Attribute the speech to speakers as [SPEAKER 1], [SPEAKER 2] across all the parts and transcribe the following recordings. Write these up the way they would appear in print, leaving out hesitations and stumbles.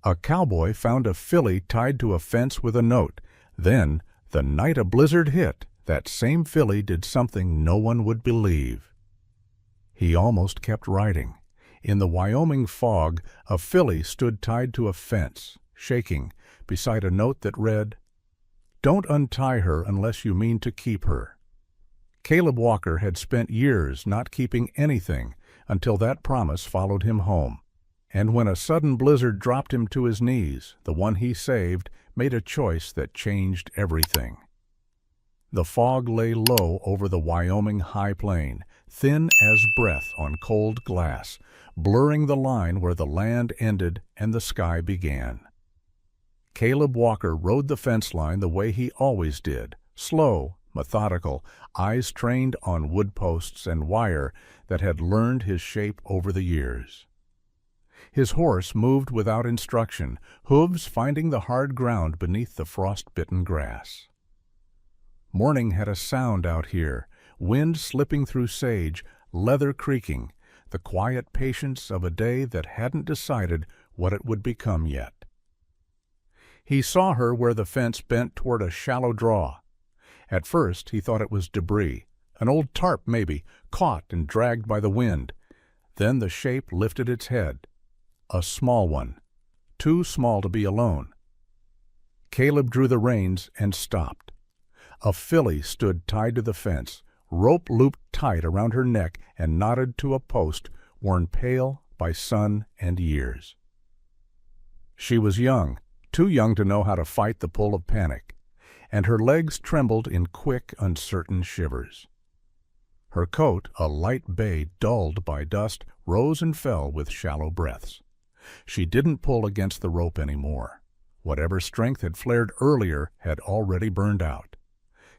[SPEAKER 1] A cowboy found a filly tied to a fence with a note. Then, the night a blizzard hit, that same filly did something no one would believe. He almost kept riding. In the Wyoming fog, a filly stood tied to a fence, shaking, beside a note that read, "Don't untie her unless you mean to keep her." Caleb Walker had spent years not keeping anything until that promise followed him home. And when a sudden blizzard dropped him to his knees, the one he saved made a choice that changed everything. The fog lay low over the Wyoming high plain, thin as breath on cold glass, blurring the line where the land ended and the sky began. Caleb Walker rode the fence line the way he always did, slow, methodical, eyes trained on wood posts and wire that had learned his shape over the years. His horse moved without instruction, hooves finding the hard ground beneath the frost-bitten grass. Morning had a sound out here, wind slipping through sage, leather creaking, the quiet patience of a day that hadn't decided what it would become yet. He saw her where the fence bent toward a shallow draw. At first he thought it was debris, an old tarp maybe, caught and dragged by the wind. Then the shape lifted its head. A small one, too small to be alone. Caleb drew the reins and stopped. A filly stood tied to the fence, rope looped tight around her neck and knotted to a post worn pale by sun and years. She was young, too young to know how to fight the pull of panic, and her legs trembled in quick, uncertain shivers. Her coat, a light bay dulled by dust, rose and fell with shallow breaths. She didn't pull against the rope anymore. Whatever strength had flared earlier had already burned out.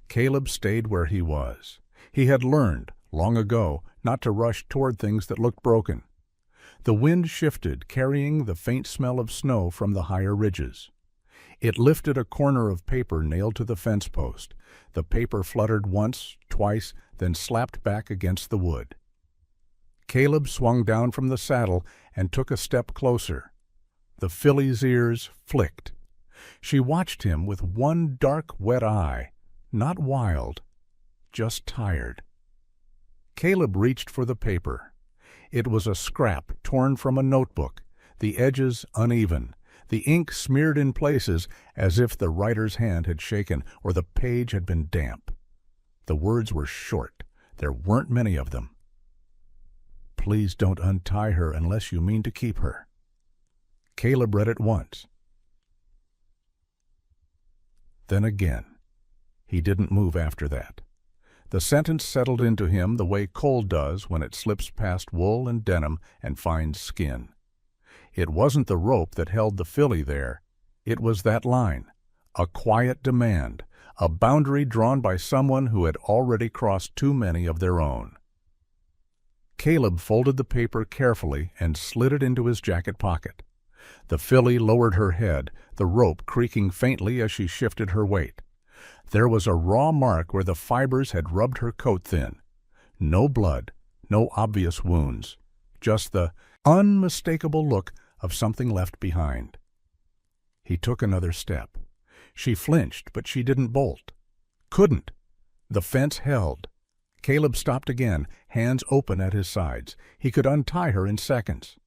[SPEAKER 1] Caleb stayed where he was. He had learned, long ago, not to rush toward things that looked broken. The wind shifted, carrying the faint smell of snow from the higher ridges. It lifted a corner of paper nailed to the fence post. The paper fluttered once, twice, then slapped back against the wood. Caleb swung down from the saddle and took a step closer. The filly's ears flicked. She watched him with one dark, wet eye, not wild, just tired. Caleb reached for the paper. It was a scrap torn from a notebook, the edges uneven, the ink smeared in places as if the writer's hand had shaken or the page had been damp. The words were short. There weren't many of them. "Please don't untie her unless you mean to keep her." Caleb read it once. Then again. He didn't move after that. The sentence settled into him the way cold does when it slips past wool and denim and finds skin. It wasn't the rope that held the filly there. It was that line, a quiet demand, a boundary drawn by someone who had already crossed too many of their own. Caleb folded the paper carefully and slid it into his jacket pocket. The filly lowered her head, the rope creaking faintly as she shifted her weight. There was a raw mark where the fibers had rubbed her coat thin. No blood, no obvious wounds, just the unmistakable look of something left behind. He took another step. She flinched, but she didn't bolt. Couldn't. The fence held. Caleb stopped again, hands open at his sides. He could untie her in seconds.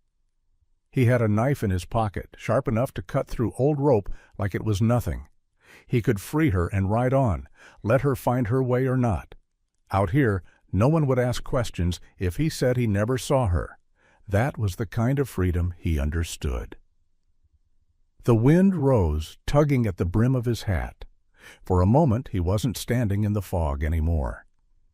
[SPEAKER 1] He had a knife in his pocket, sharp enough to cut through old rope like it was nothing. He could free her and ride on, let her find her way or not. Out here, no one would ask questions if he said he never saw her. That was the kind of freedom he understood. The wind rose, tugging at the brim of his hat. For a moment he wasn't standing in the fog anymore.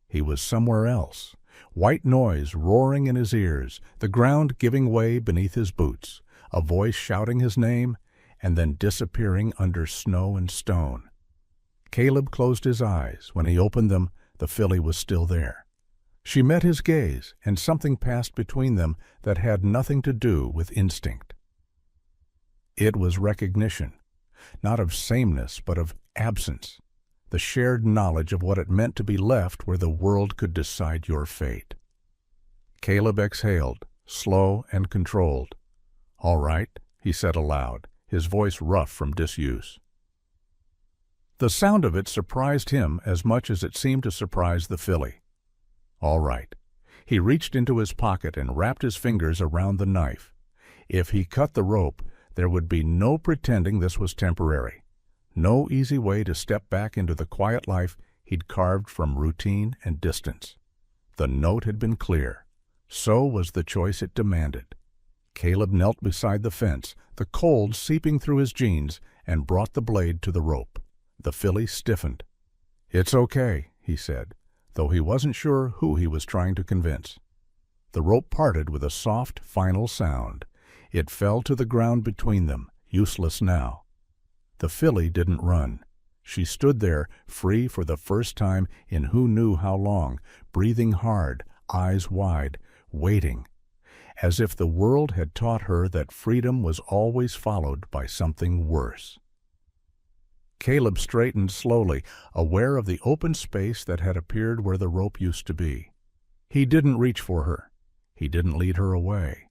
[SPEAKER 1] He was somewhere else. White noise roaring in his ears, the ground giving way beneath his boots, a voice shouting his name, and then disappearing under snow and stone. Caleb closed his eyes. When he opened them, the filly was still there. She met his gaze, and something passed between them that had nothing to do with instinct. It was recognition, not of sameness, but of absence, the shared knowledge of what it meant to be left where the world could decide your fate. Caleb exhaled, slow and controlled. "All right," he said aloud, his voice rough from disuse. The sound of it surprised him as much as it seemed to surprise the filly. All right. He reached into his pocket and wrapped his fingers around the knife. If he cut the rope, there would be no pretending this was temporary. No easy way to step back into the quiet life he'd carved from routine and distance. The note had been clear. So was the choice it demanded. Caleb knelt beside the fence, the cold seeping through his jeans, and brought the blade to the rope. The filly stiffened. "It's okay," he said, though he wasn't sure who he was trying to convince. The rope parted with a soft, final sound. It fell to the ground between them, useless now. The filly didn't run. She stood there, free for the first time in who knew how long, breathing hard, eyes wide, waiting, as if the world had taught her that freedom was always followed by something worse. Caleb straightened slowly, aware of the open space that had appeared where the rope used to be. He didn't reach for her. He didn't lead her away.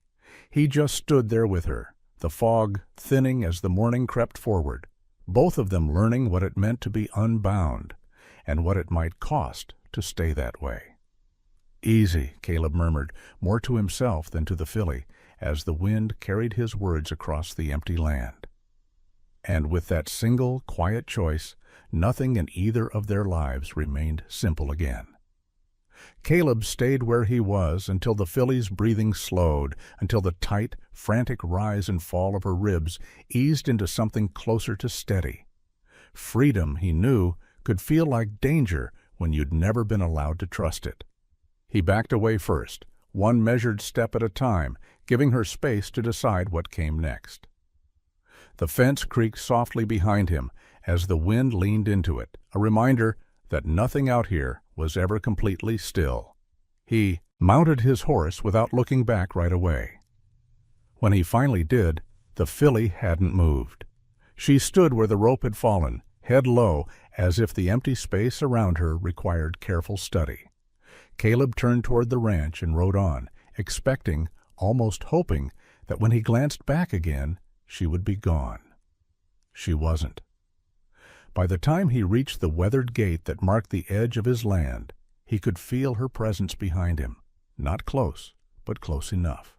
[SPEAKER 1] He just stood there with her, the fog thinning as the morning crept forward, both of them learning what it meant to be unbound, and what it might cost to stay that way. "Easy," Caleb murmured, more to himself than to the filly, as the wind carried his words across the empty land. And with that single, quiet choice, nothing in either of their lives remained simple again. Caleb stayed where he was until the filly's breathing slowed, until the tight, frantic rise and fall of her ribs eased into something closer to steady. Freedom, he knew, could feel like danger when you'd never been allowed to trust it. He backed away first, one measured step at a time, giving her space to decide what came next. The fence creaked softly behind him as the wind leaned into it, a reminder that nothing out here was ever completely still. He mounted his horse without looking back right away. When he finally did, the filly hadn't moved. She stood where the rope had fallen, head low, as if the empty space around her required careful study. Caleb turned toward the ranch and rode on, expecting, almost hoping, that when he glanced back again, she would be gone. She wasn't. By the time he reached the weathered gate that marked the edge of his land, he could feel her presence behind him, not close, but close enough.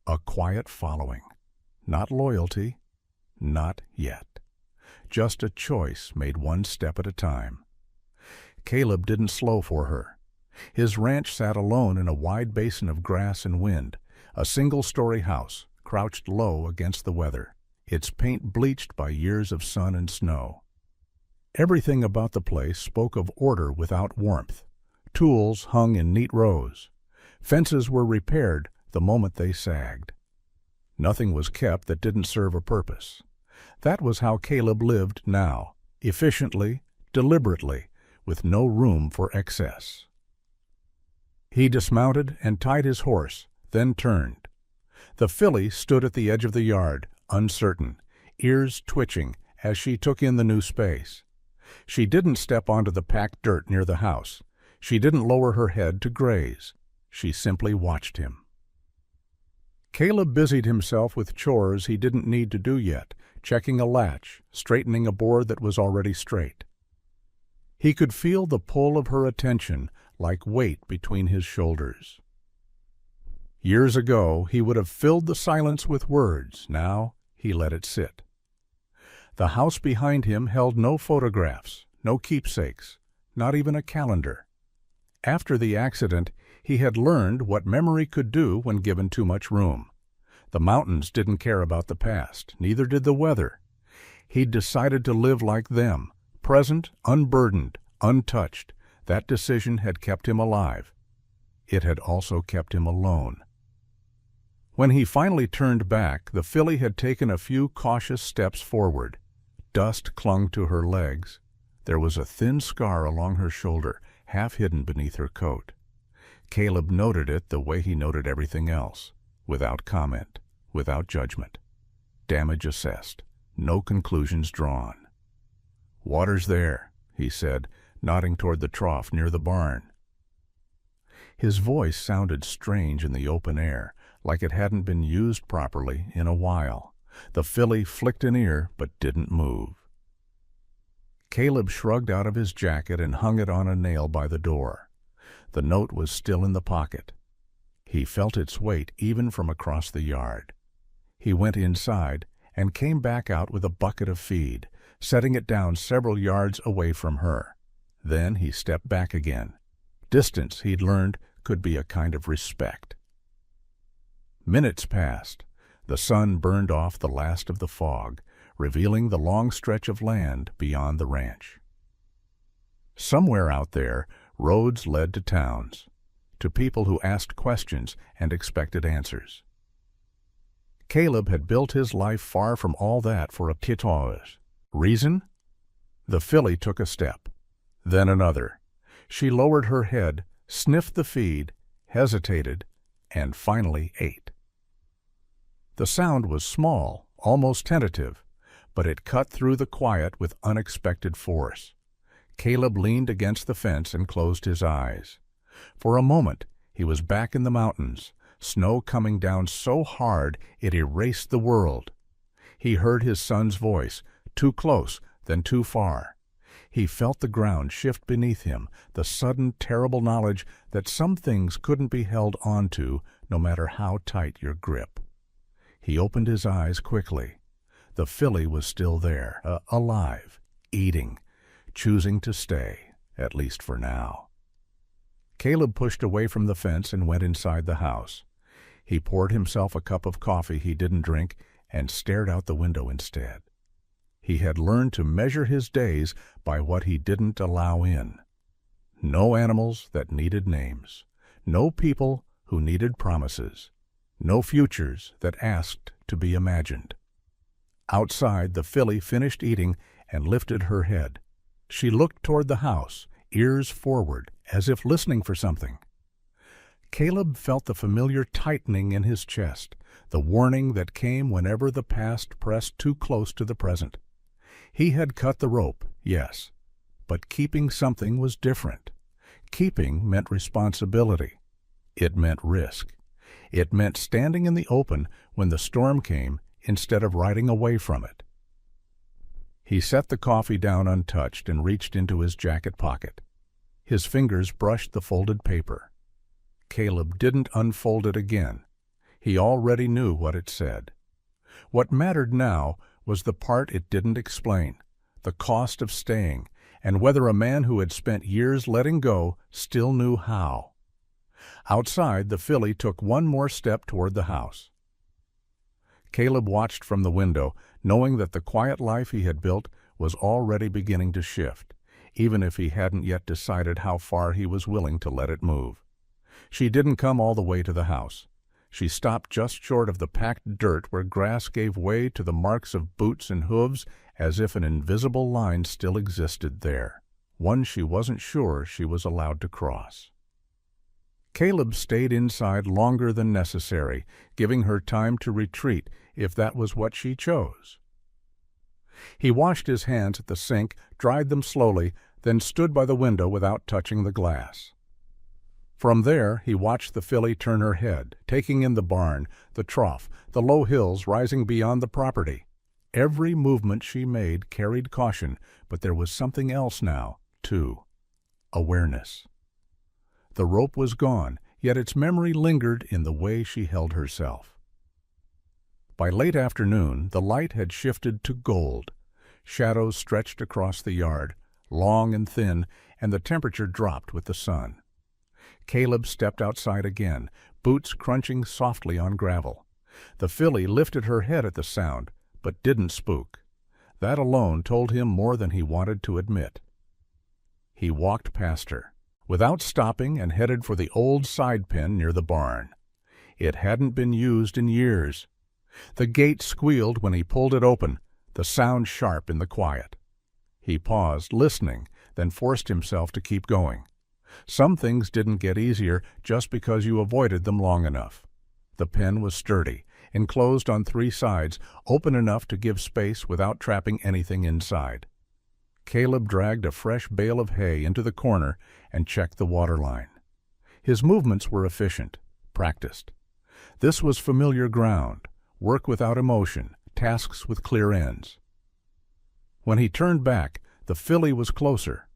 [SPEAKER 1] A quiet following. Not loyalty, not yet. Just a choice made one step at a time. Caleb didn't slow for her. His ranch sat alone in a wide basin of grass and wind, a single-story house, crouched low against the weather, its paint bleached by years of sun and snow. Everything about the place spoke of order without warmth. Tools hung in neat rows. Fences were repaired the moment they sagged. Nothing was kept that didn't serve a purpose. That was how Caleb lived now, efficiently, deliberately, with no room for excess. He dismounted and tied his horse, then turned. The filly stood at the edge of the yard, uncertain, ears twitching as she took in the new space. She didn't step onto the packed dirt near the house. She didn't lower her head to graze. She simply watched him. Caleb busied himself with chores he didn't need to do yet, checking a latch, straightening a board that was already straight. He could feel the pull of her attention like weight between his shoulders. Years ago, he would have filled the silence with words. Now, he let it sit. The house behind him held no photographs, no keepsakes, not even a calendar. After the accident, he had learned what memory could do when given too much room. The mountains didn't care about the past, neither did the weather. He'd decided to live like them, present, unburdened, untouched. That decision had kept him alive. It had also kept him alone. When he finally turned back, the filly had taken a few cautious steps forward. Dust clung to her legs. There was a thin scar along her shoulder, half hidden beneath her coat. Caleb noted it the way he noted everything else, without comment, without judgment. Damage assessed, no conclusions drawn. "Water's there," he said, nodding toward the trough near the barn. His voice sounded strange in the open air, like it hadn't been used properly in a while, The filly flicked an ear but didn't move. Caleb shrugged out of his jacket and hung it on a nail by the door. The note was still in the pocket. He felt its weight even from across the yard. He went inside and came back out with a bucket of feed, setting it down several yards away from her. Then he stepped back again. Distance, he'd learned, could be a kind of respect. Minutes passed. The sun burned off the last of the fog, revealing the long stretch of land beyond the ranch. Somewhere out there, roads led to towns, to people who asked questions and expected answers. Caleb had built his life far from all that for a kitause. Reason? The filly took a step, then another. She lowered her head, sniffed the feed, hesitated, and finally ate. The sound was small, almost tentative, but it cut through the quiet with unexpected force. Caleb leaned against the fence and closed his eyes. For a moment, he was back in the mountains, snow coming down so hard it erased the world. He heard his son's voice, too close, then too far. He felt the ground shift beneath him, the sudden, terrible knowledge that some things couldn't be held onto, no matter how tight your grip. He opened his eyes quickly. The filly was still there, alive, eating, choosing to stay, at least for now. Caleb pushed away from the fence and went inside the house. He poured himself a cup of coffee he didn't drink and stared out the window instead. He had learned to measure his days by what he didn't allow in. No animals that needed names, no people who needed promises, no futures that asked to be imagined. Outside, the filly finished eating and lifted her head. She looked toward the house, ears forward, as if listening for something. Caleb felt the familiar tightening in his chest, the warning that came whenever the past pressed too close to the present. He had cut the rope, yes, but keeping something was different. Keeping meant responsibility. It meant risk. It meant standing in the open when the storm came instead of riding away from it. He set the coffee down untouched and reached into his jacket pocket. His fingers brushed the folded paper. Caleb didn't unfold it again. He already knew what it said. What mattered now was the part it didn't explain, the cost of staying, and whether a man who had spent years letting go still knew how. Outside, the filly took one more step toward the house. Caleb watched from the window, knowing that the quiet life he had built was already beginning to shift, even if he hadn't yet decided how far he was willing to let it move. She didn't come all the way to the house. She stopped just short of the packed dirt where grass gave way to the marks of boots and hooves, as if an invisible line still existed there, one she wasn't sure she was allowed to cross. Caleb stayed inside longer than necessary, giving her time to retreat if that was what she chose. He washed his hands at the sink, dried them slowly, then stood by the window without touching the glass. From there, he watched the filly turn her head, taking in the barn, the trough, the low hills rising beyond the property. Every movement she made carried caution, but there was something else now, too. Awareness. The rope was gone, yet its memory lingered in the way she held herself. By late afternoon, the light had shifted to gold. Shadows stretched across the yard, long and thin, and the temperature dropped with the sun. Caleb stepped outside again, boots crunching softly on gravel. The filly lifted her head at the sound, but didn't spook. That alone told him more than he wanted to admit. He walked past her, without stopping, and headed for the old side pen near the barn. It hadn't been used in years. The gate squealed when he pulled it open, the sound sharp in the quiet. He paused, listening, then forced himself to keep going. Some things didn't get easier just because you avoided them long enough. The pen was sturdy, enclosed on 3 sides, open enough to give space without trapping anything inside. Caleb dragged a fresh bale of hay into the corner and checked the water line. His movements were efficient, practiced. This was familiar ground, work without emotion, tasks with clear ends. When he turned back, the filly was closer.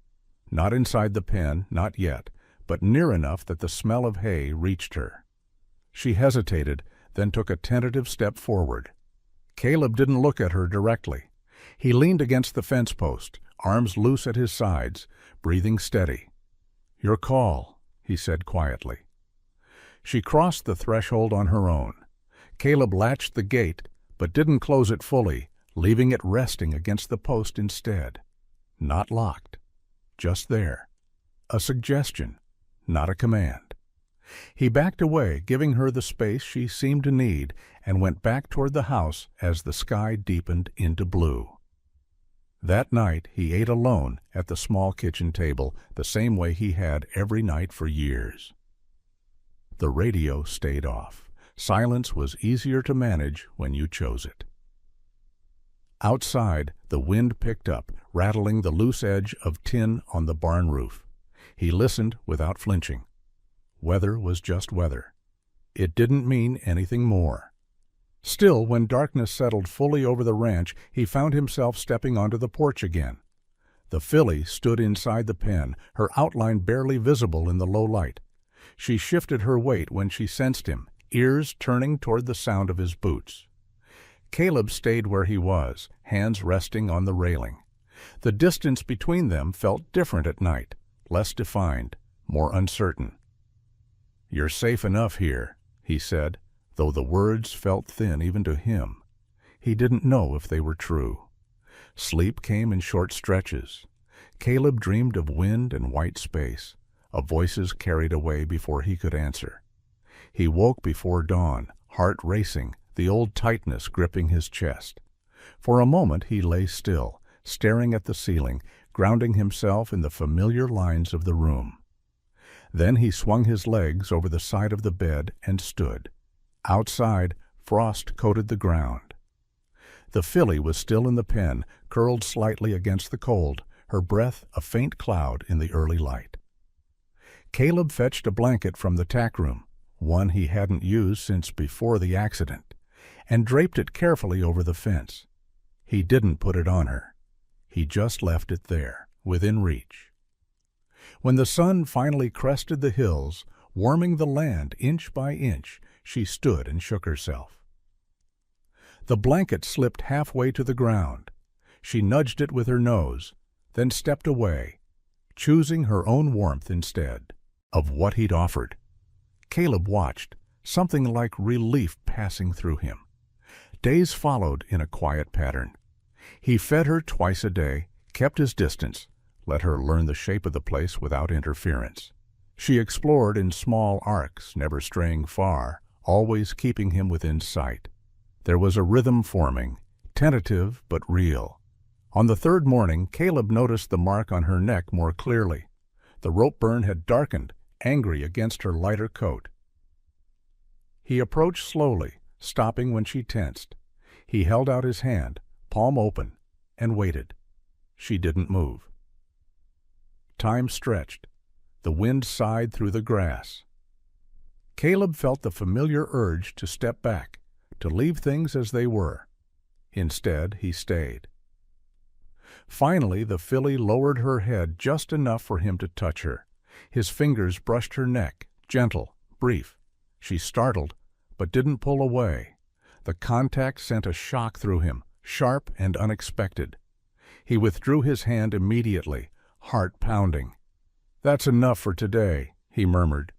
[SPEAKER 1] Not inside the pen, not yet, but near enough that the smell of hay reached her. She hesitated, then took a tentative step forward. Caleb didn't look at her directly. He leaned against the fence post, arms loose at his sides, breathing steady. "Your call," he said quietly. She crossed the threshold on her own. Caleb latched the gate, but didn't close it fully, leaving it resting against the post instead. Not locked. Just there. A suggestion, not a command. He backed away, giving her the space she seemed to need, and went back toward the house as the sky deepened into blue. That night he ate alone at the small kitchen table, the same way he had every night for years. The radio stayed off. Silence was easier to manage when you chose it. Outside, the wind picked up, rattling the loose edge of tin on the barn roof. He listened without flinching. Weather was just weather. It didn't mean anything more. Still, when darkness settled fully over the ranch, he found himself stepping onto the porch again. The filly stood inside the pen, her outline barely visible in the low light. She shifted her weight when she sensed him, ears turning toward the sound of his boots. Caleb stayed where he was, hands resting on the railing. The distance between them felt different at night, less defined, more uncertain. "You're safe enough here," he said, though the words felt thin even to him. He didn't know if they were true. Sleep came in short stretches. Caleb dreamed of wind and white space, of voices carried away before he could answer. He woke before dawn, heart racing, the old tightness gripping his chest. For a moment he lay still, staring at the ceiling, grounding himself in the familiar lines of the room. Then he swung his legs over the side of the bed and stood. Outside, frost coated the ground. The filly was still in the pen, curled slightly against the cold, her breath a faint cloud in the early light. Caleb fetched a blanket from the tack room, one he hadn't used since before the accident, and draped it carefully over the fence. He didn't put it on her. He just left it there, within reach. When the sun finally crested the hills, warming the land inch by inch, she stood and shook herself. The blanket slipped halfway to the ground. She nudged it with her nose, then stepped away, choosing her own warmth instead of what he'd offered. Caleb watched, something like relief passing through him. Days followed in a quiet pattern. He fed her twice a day, kept his distance, let her learn the shape of the place without interference. She explored in small arcs, never straying far, always keeping him within sight. There was a rhythm forming, tentative but real. On the third morning, Caleb noticed the mark on her neck more clearly. The rope burn had darkened, angry against her lighter coat. He approached slowly, stopping when she tensed. He held out his hand, palm open, and waited. She didn't move. Time stretched. The wind sighed through the grass. Caleb felt the familiar urge to step back, to leave things as they were. Instead, he stayed. Finally, the filly lowered her head just enough for him to touch her. His fingers brushed her neck, gentle, brief. She startled, but didn't pull away. The contact sent a shock through him, sharp and unexpected. He withdrew his hand immediately, heart pounding. "That's enough for today," he murmured.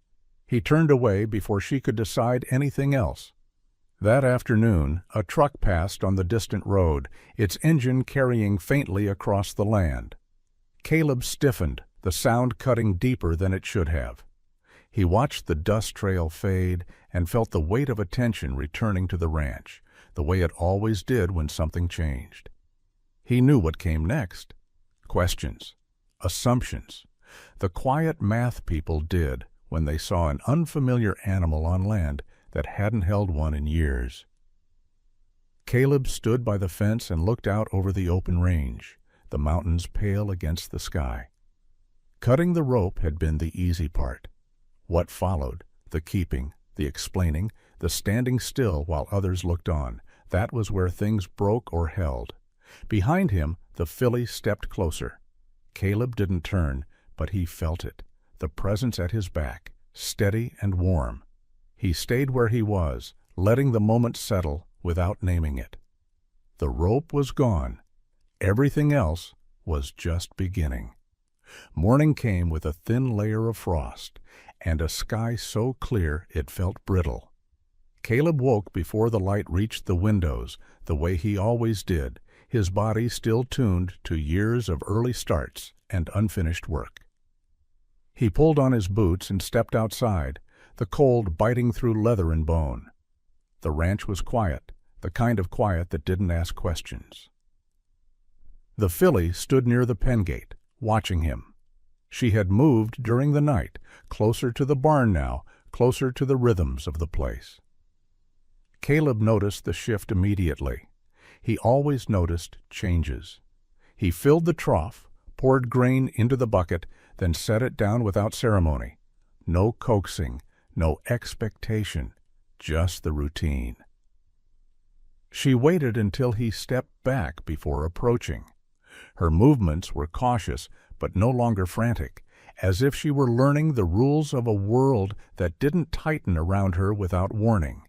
[SPEAKER 1] He turned away before she could decide anything else. That afternoon, a truck passed on the distant road, its engine carrying faintly across the land. Caleb stiffened, the sound cutting deeper than it should have. He watched the dust trail fade and felt the weight of attention returning to the ranch, the way it always did when something changed. He knew what came next. Questions. Assumptions. The quiet math people did when they saw an unfamiliar animal on land that hadn't held one in years. Caleb stood by the fence and looked out over the open range, the mountains pale against the sky. Cutting the rope had been the easy part. What followed, the keeping, the explaining, the standing still while others looked on, That was where things broke or held. Behind him, the filly stepped closer. Caleb didn't turn, but he felt it, the presence at his back, steady and warm. He stayed where he was, letting the moment settle without naming it. The rope was gone. Everything else was just beginning. Morning came with a thin layer of frost, and a sky so clear it felt brittle. Caleb woke before the light reached the windows, the way he always did, his body still tuned to years of early starts and unfinished work. He pulled on his boots and stepped outside, the cold biting through leather and bone. The ranch was quiet, the kind of quiet that didn't ask questions. The filly stood near the pen gate, watching him. She had moved during the night, closer to the barn now, closer to the rhythms of the place. Caleb noticed the shift immediately. He always noticed changes. He filled the trough, poured grain into the bucket, then set it down without ceremony. No coaxing, no expectation, just the routine. She waited until he stepped back before approaching. Her movements were cautious, but no longer frantic, as if she were learning the rules of a world that didn't tighten around her without warning.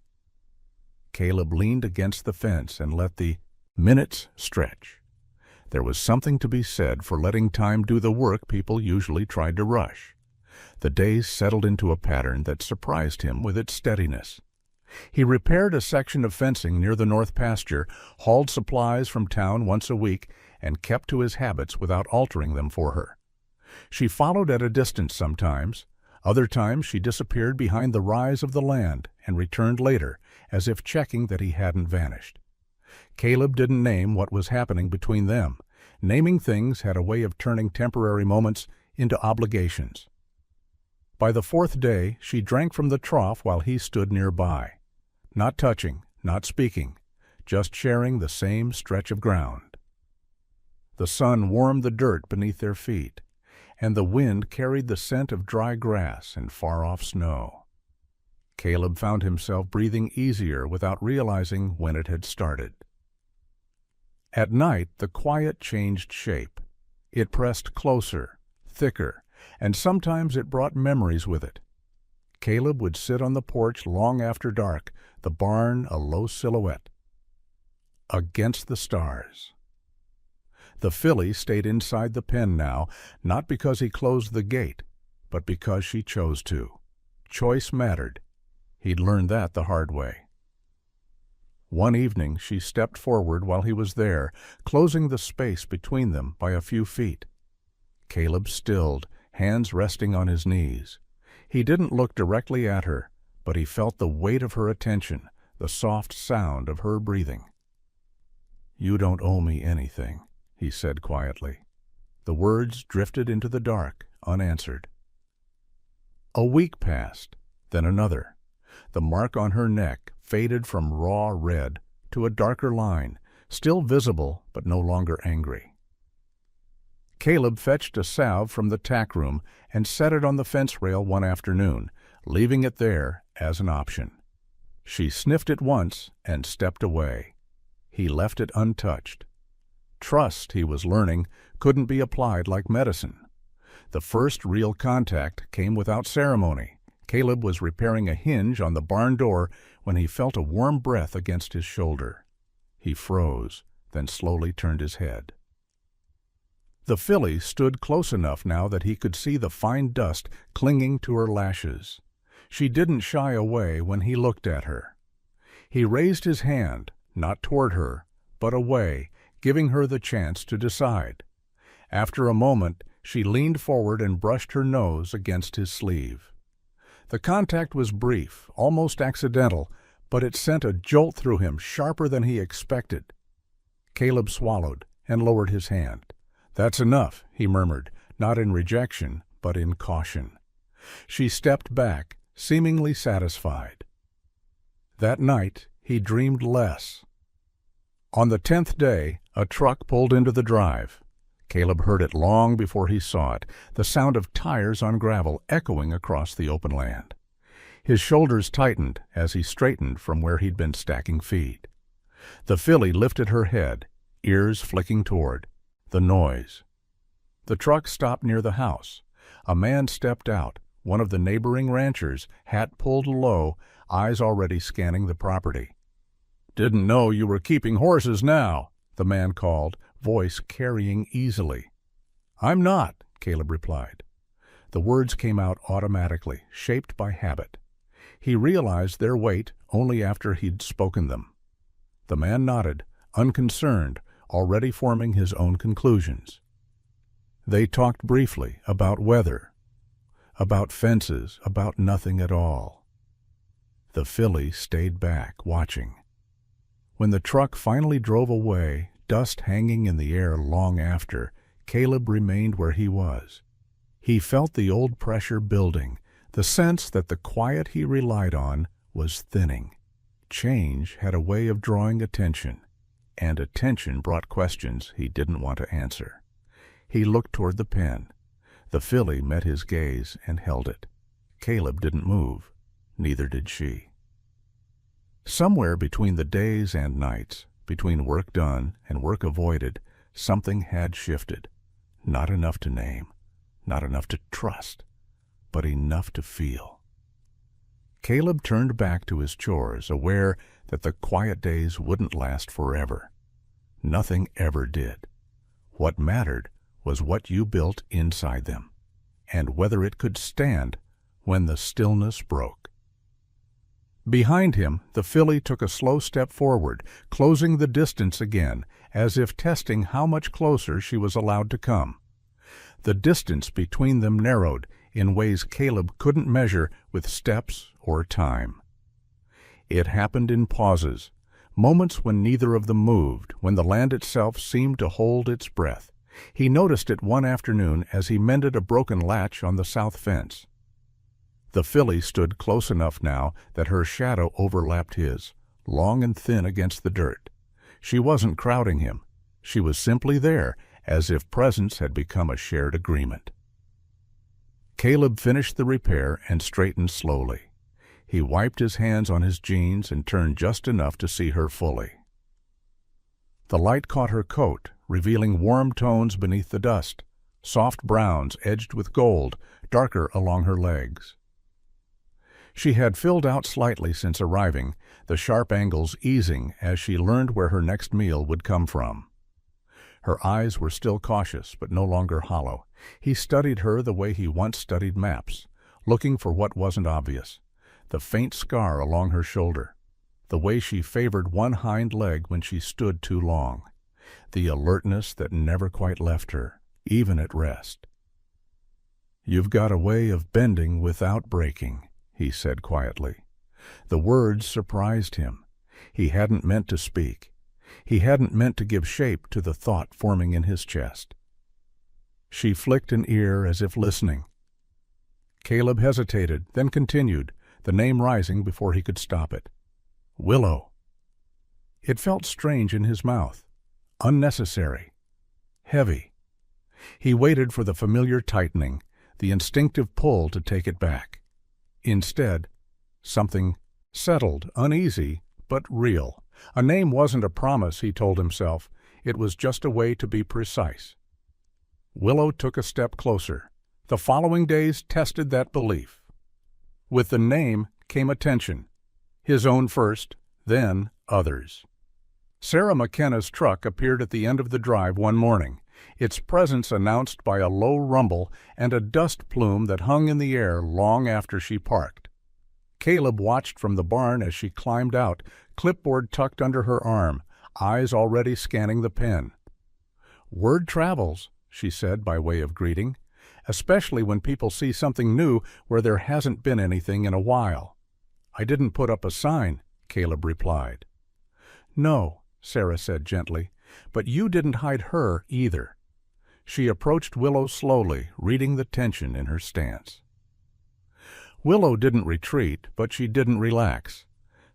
[SPEAKER 1] Caleb leaned against the fence and let the minutes stretch. There was something to be said for letting time do the work people usually tried to rush. The days settled into a pattern that surprised him with its steadiness. He repaired a section of fencing near the north pasture, hauled supplies from town once a week, and kept to his habits without altering them for her. She followed at a distance sometimes. Other times she disappeared behind the rise of the land and returned later, as if checking that he hadn't vanished. Caleb didn't name what was happening between them. Naming things had a way of turning temporary moments into obligations. By the fourth day, she drank from the trough while he stood nearby. Not touching, not speaking, just sharing the same stretch of ground. The sun warmed the dirt beneath their feet, and the wind carried the scent of dry grass and far-off snow. Caleb found himself breathing easier without realizing when it had started. At night, the quiet changed shape. It pressed closer, thicker, and sometimes it brought memories with it. Caleb would sit on the porch long after dark, the barn a low silhouette against the stars. The filly stayed inside the pen now, not because he closed the gate, but because she chose to. Choice mattered. He'd learned that the hard way. One evening she stepped forward while he was there, closing the space between them by a few feet. Caleb stilled, hands resting on his knees. He didn't look directly at her, but he felt the weight of her attention, the soft sound of her breathing. "You don't owe me anything," he said quietly. The words drifted into the dark, unanswered. A week passed, then another. The mark on her neck faded from raw red to a darker line, still visible but no longer angry. Caleb fetched a salve from the tack room and set it on the fence rail one afternoon, leaving it there as an option. She sniffed it once and stepped away. He left it untouched. Trust, he was learning, couldn't be applied like medicine. The first real contact came without ceremony. Caleb was repairing a hinge on the barn door when he felt a warm breath against his shoulder. He froze, then slowly turned his head. The filly stood close enough now that he could see the fine dust clinging to her lashes. She didn't shy away when he looked at her. He raised his hand, not toward her, but away, giving her the chance to decide. After a moment, she leaned forward and brushed her nose against his sleeve. The contact was brief, almost accidental, but it sent a jolt through him sharper than he expected. Caleb swallowed and lowered his hand. "That's enough," he murmured, not in rejection, but in caution. She stepped back, seemingly satisfied. That night, he dreamed less. On the 10th day, a truck pulled into the drive. Caleb heard it long before he saw it, the sound of tires on gravel echoing across the open land. His shoulders tightened as he straightened from where he'd been stacking feed. The filly lifted her head, ears flicking toward the noise. The truck stopped near the house. A man stepped out, one of the neighboring ranchers, hat pulled low, eyes already scanning the property. "Didn't know you were keeping horses now," the man called, voice carrying easily. "I'm not," Caleb replied. The words came out automatically, shaped by habit. He realized their weight only after he'd spoken them. The man nodded, unconcerned, already forming his own conclusions. They talked briefly about weather, about fences, about nothing at all. The filly stayed back, watching. When the truck finally drove away, dust hanging in the air long after, Caleb remained where he was. He felt the old pressure building, the sense that the quiet he relied on was thinning. Change had a way of drawing attention, and attention brought questions he didn't want to answer. He looked toward the pen. The filly met his gaze and held it. Caleb didn't move. Neither did she. Somewhere between the days and nights, between work done and work avoided, something had shifted. Not enough to name, not enough to trust, but enough to feel. Caleb turned back to his chores, aware that the quiet days wouldn't last forever. Nothing ever did. What mattered was what you built inside them, and whether it could stand when the stillness broke. Behind him, the filly took a slow step forward, closing the distance again, as if testing how much closer she was allowed to come. The distance between them narrowed in ways Caleb couldn't measure with steps or time. It happened in pauses, moments when neither of them moved, when the land itself seemed to hold its breath. He noticed it one afternoon as he mended a broken latch on the south fence. The filly stood close enough now that her shadow overlapped his, long and thin against the dirt. She wasn't crowding him. She was simply there, as if presence had become a shared agreement. Caleb finished the repair and straightened slowly. He wiped his hands on his jeans and turned just enough to see her fully. The light caught her coat, revealing warm tones beneath the dust, soft browns edged with gold, darker along her legs. She had filled out slightly since arriving, the sharp angles easing as she learned where her next meal would come from. Her eyes were still cautious, but no longer hollow. He studied her the way he once studied maps, looking for what wasn't obvious. The faint scar along her shoulder, the way she favored one hind leg when she stood too long, the alertness that never quite left her, even at rest. "You've got a way of bending without breaking," he said quietly. The words surprised him. He hadn't meant to speak. He hadn't meant to give shape to the thought forming in his chest. She flicked an ear as if listening. Caleb hesitated, then continued, the name rising before he could stop it. "Willow." It felt strange in his mouth, unnecessary, heavy. He waited for the familiar tightening, the instinctive pull to take it back. Instead, something settled, uneasy, but real. A name wasn't a promise, he told himself. It was just a way to be precise. Willow took a step closer. The following days tested that belief. With the name came attention. His own first, then others. Sarah McKenna's truck appeared at the end of the drive one morning, its presence announced by a low rumble and a dust plume that hung in the air long after she parked. Caleb watched from the barn as she climbed out, clipboard tucked under her arm, eyes already scanning the pen. "Word travels," she said by way of greeting, "especially when people see something new where there hasn't been anything in a while." "I didn't put up a sign," Caleb replied. "No," Sarah said gently, "but you didn't hide her either." She approached Willow slowly, reading the tension in her stance. Willow didn't retreat, but she didn't relax.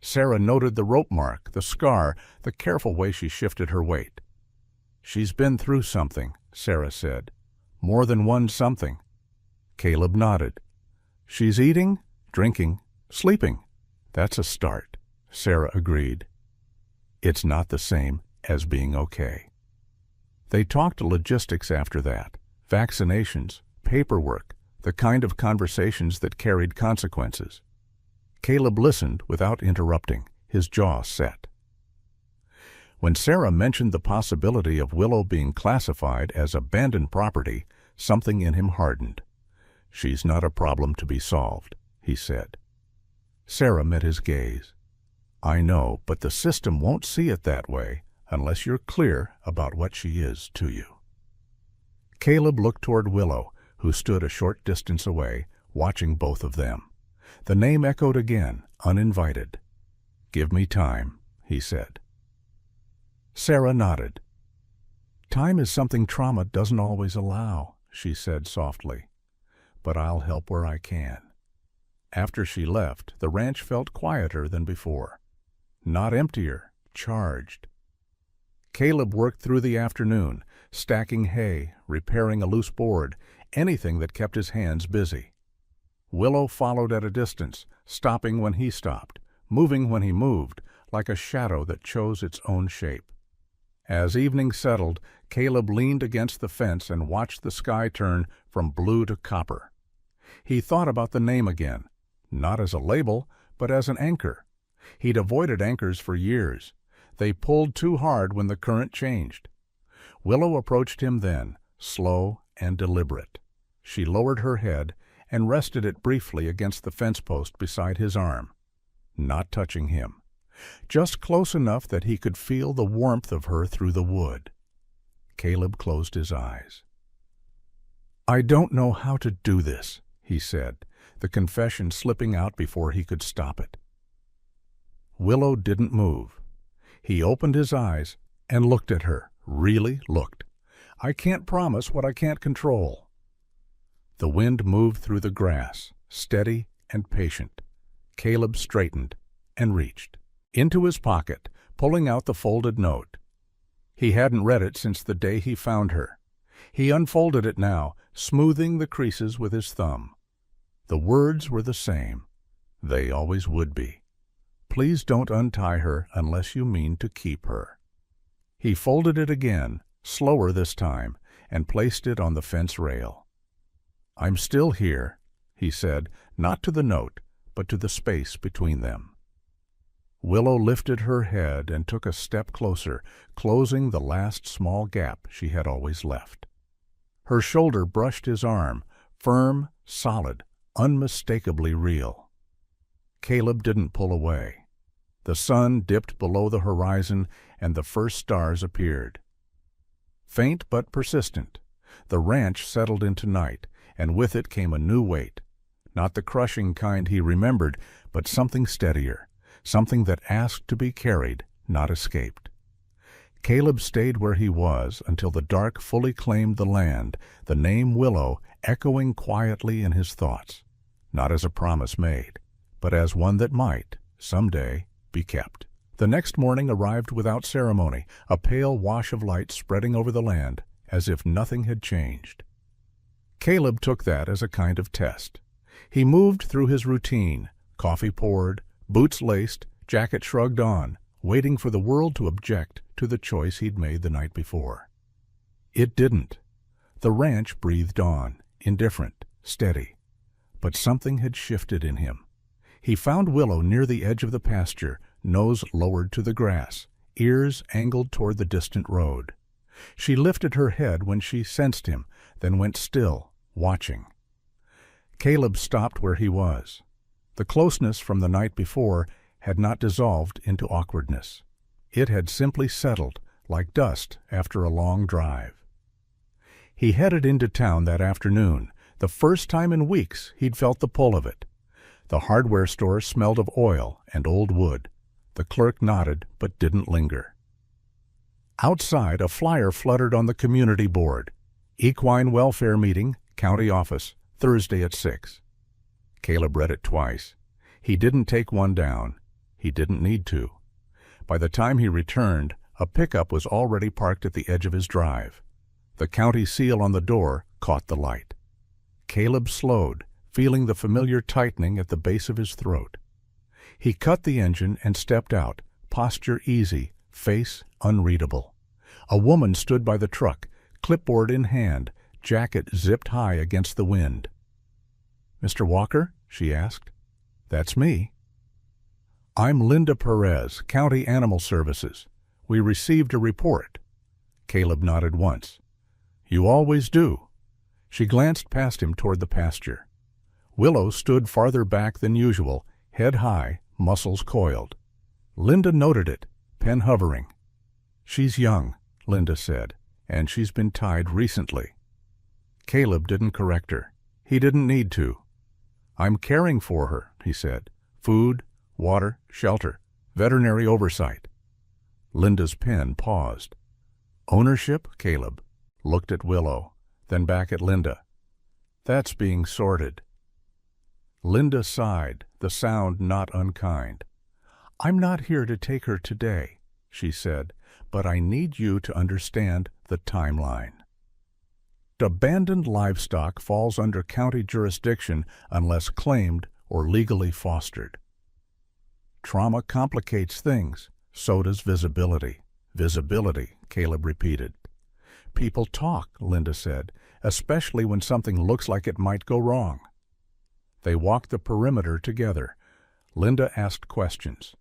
[SPEAKER 1] Sarah noted the rope mark, the scar, the careful way she shifted her weight. "She's been through something," Sarah said. "More than one something." Caleb nodded. "She's eating, drinking, sleeping. That's a start," Sarah agreed. It's not the same as being okay. They talked logistics after that, vaccinations, paperwork, the kind of conversations that carried consequences. Caleb listened without interrupting, his jaw set. When Sarah mentioned the possibility of Willow being classified as abandoned property, something in him hardened. "She's not a problem to be solved," he said. Sarah met his gaze. "I know, but the system won't see it that way unless you're clear about what she is to you." Caleb looked toward Willow, who stood a short distance away, watching both of them. The name echoed again, uninvited. "Give me time," he said. Sarah nodded. "Time is something trauma doesn't always allow," she said softly. "But I'll help where I can." After she left, the ranch felt quieter than before. Not emptier, charged. Caleb worked through the afternoon, stacking hay, repairing a loose board, anything that kept his hands busy. Willow followed at a distance, stopping when he stopped, moving when he moved, like a shadow that chose its own shape. As evening settled, Caleb leaned against the fence and watched the sky turn from blue to copper. He thought about the name again, not as a label, but as an anchor. He'd avoided anchors for years. They pulled too hard when the current changed. Willow approached him then, slow and deliberate. She lowered her head and rested it briefly against the fence post beside his arm, not touching him, just close enough that he could feel the warmth of her through the wood. Caleb closed his eyes. "I don't know how to do this," he said, the confession slipping out before he could stop it. Willow didn't move. He opened his eyes and looked at her, really looked. "I can't promise what I can't control." The wind moved through the grass, steady and patient. Caleb straightened and reached into his pocket, pulling out the folded note. He hadn't read it since the day he found her. He unfolded it now, smoothing the creases with his thumb. The words were the same. They always would be. "Please don't untie her unless you mean to keep her." He folded it again, slower this time, and placed it on the fence rail. "I'm still here," he said, not to the note, but to the space between them. Willow lifted her head and took a step closer, closing the last small gap she had always left. Her shoulder brushed his arm, firm, solid, unmistakably real. Caleb didn't pull away. The sun dipped below the horizon and the first stars appeared. Faint but persistent, the ranch settled into night, and with it came a new weight. Not the crushing kind he remembered, but something steadier, something that asked to be carried, not escaped. Caleb stayed where he was until the dark fully claimed the land, the name Willow echoing quietly in his thoughts, not as a promise made, but as one that might, someday, be kept. The next morning arrived without ceremony, a pale wash of light spreading over the land, as if nothing had changed. Caleb took that as a kind of test. He moved through his routine, coffee poured, boots laced, jacket shrugged on, waiting for the world to object to the choice he'd made the night before. It didn't. The ranch breathed on, indifferent, steady. But something had shifted in him. He found Willow near the edge of the pasture, nose lowered to the grass, ears angled toward the distant road. She lifted her head when she sensed him, then went still, watching. Caleb stopped where he was. The closeness from the night before had not dissolved into awkwardness. It had simply settled, like dust after a long drive. He headed into town that afternoon, the first time in weeks he'd felt the pull of it. The hardware store smelled of oil and old wood. The clerk nodded but didn't linger. Outside, a flyer fluttered on the community board. Equine welfare meeting, county office, Thursday at 6. Caleb read it twice. He didn't take one down. He didn't need to. By the time he returned, a pickup was already parked at the edge of his drive. The county seal on the door caught the light. Caleb slowed, feeling the familiar tightening at the base of his throat. He cut the engine and stepped out, posture easy, face unreadable. A woman stood by the truck, clipboard in hand, jacket zipped high against the wind. "Mr. Walker?" she asked. "That's me." "I'm Linda Perez, County Animal Services. We received a report." Caleb nodded once. "You always do." She glanced past him toward the pasture. Willow stood farther back than usual, head high, muscles coiled. Linda noted it, pen hovering. "She's young," Linda said, "and she's been tied recently." Caleb didn't correct her. He didn't need to. "I'm caring for her," he said. "Food, water, shelter, veterinary oversight." Linda's pen paused. "Ownership?" Caleb looked at Willow, then back at Linda. "That's being sorted." Linda sighed, the sound not unkind. "I'm not here to take her today," she said, "but I need you to understand the timeline. Abandoned livestock falls under county jurisdiction unless claimed or legally fostered. Trauma complicates things, so does visibility. Visibility, Caleb repeated. "People talk," Linda said, "especially when something looks like it might go wrong." They walked the perimeter together. Linda asked questions.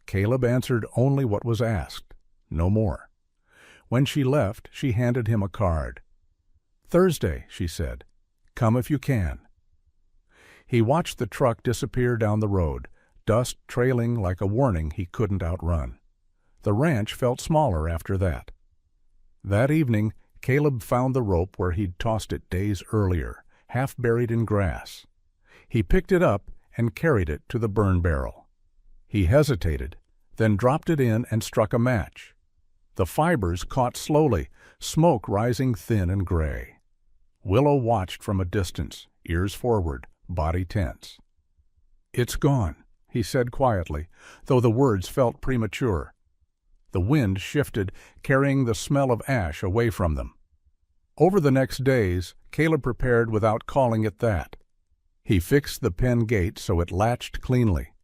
[SPEAKER 1] Caleb answered only what was asked, no more. When she left, she handed him a card. "Thursday," she said. "Come if you can." He watched the truck disappear down the road, dust trailing like a warning he couldn't outrun. The ranch felt smaller after that. That evening, Caleb found the rope where he'd tossed it days earlier, half buried in grass. He picked it up and carried it to the burn barrel. He hesitated, then dropped it in and struck a match. The fibers caught slowly, smoke rising thin and gray. Willow watched from a distance, ears forward, body tense. "It's gone," he said quietly, though the words felt premature. The wind shifted, carrying the smell of ash away from them. Over the next days, Caleb prepared without calling it that. He fixed the pen gate so it latched cleanly.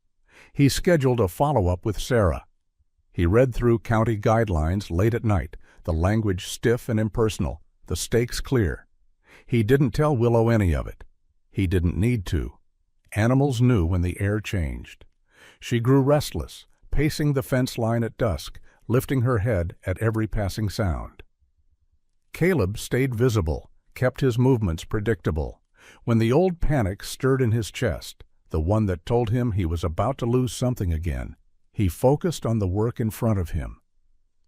[SPEAKER 1] He scheduled a follow-up with Sarah. He read through county guidelines late at night, the language stiff and impersonal, the stakes clear. He didn't tell Willow any of it. He didn't need to. Animals knew when the air changed. She grew restless, pacing the fence line at dusk, lifting her head at every passing sound. Caleb stayed visible, kept his movements predictable. When the old panic stirred in his chest, the one that told him he was about to lose something again, he focused on the work in front of him.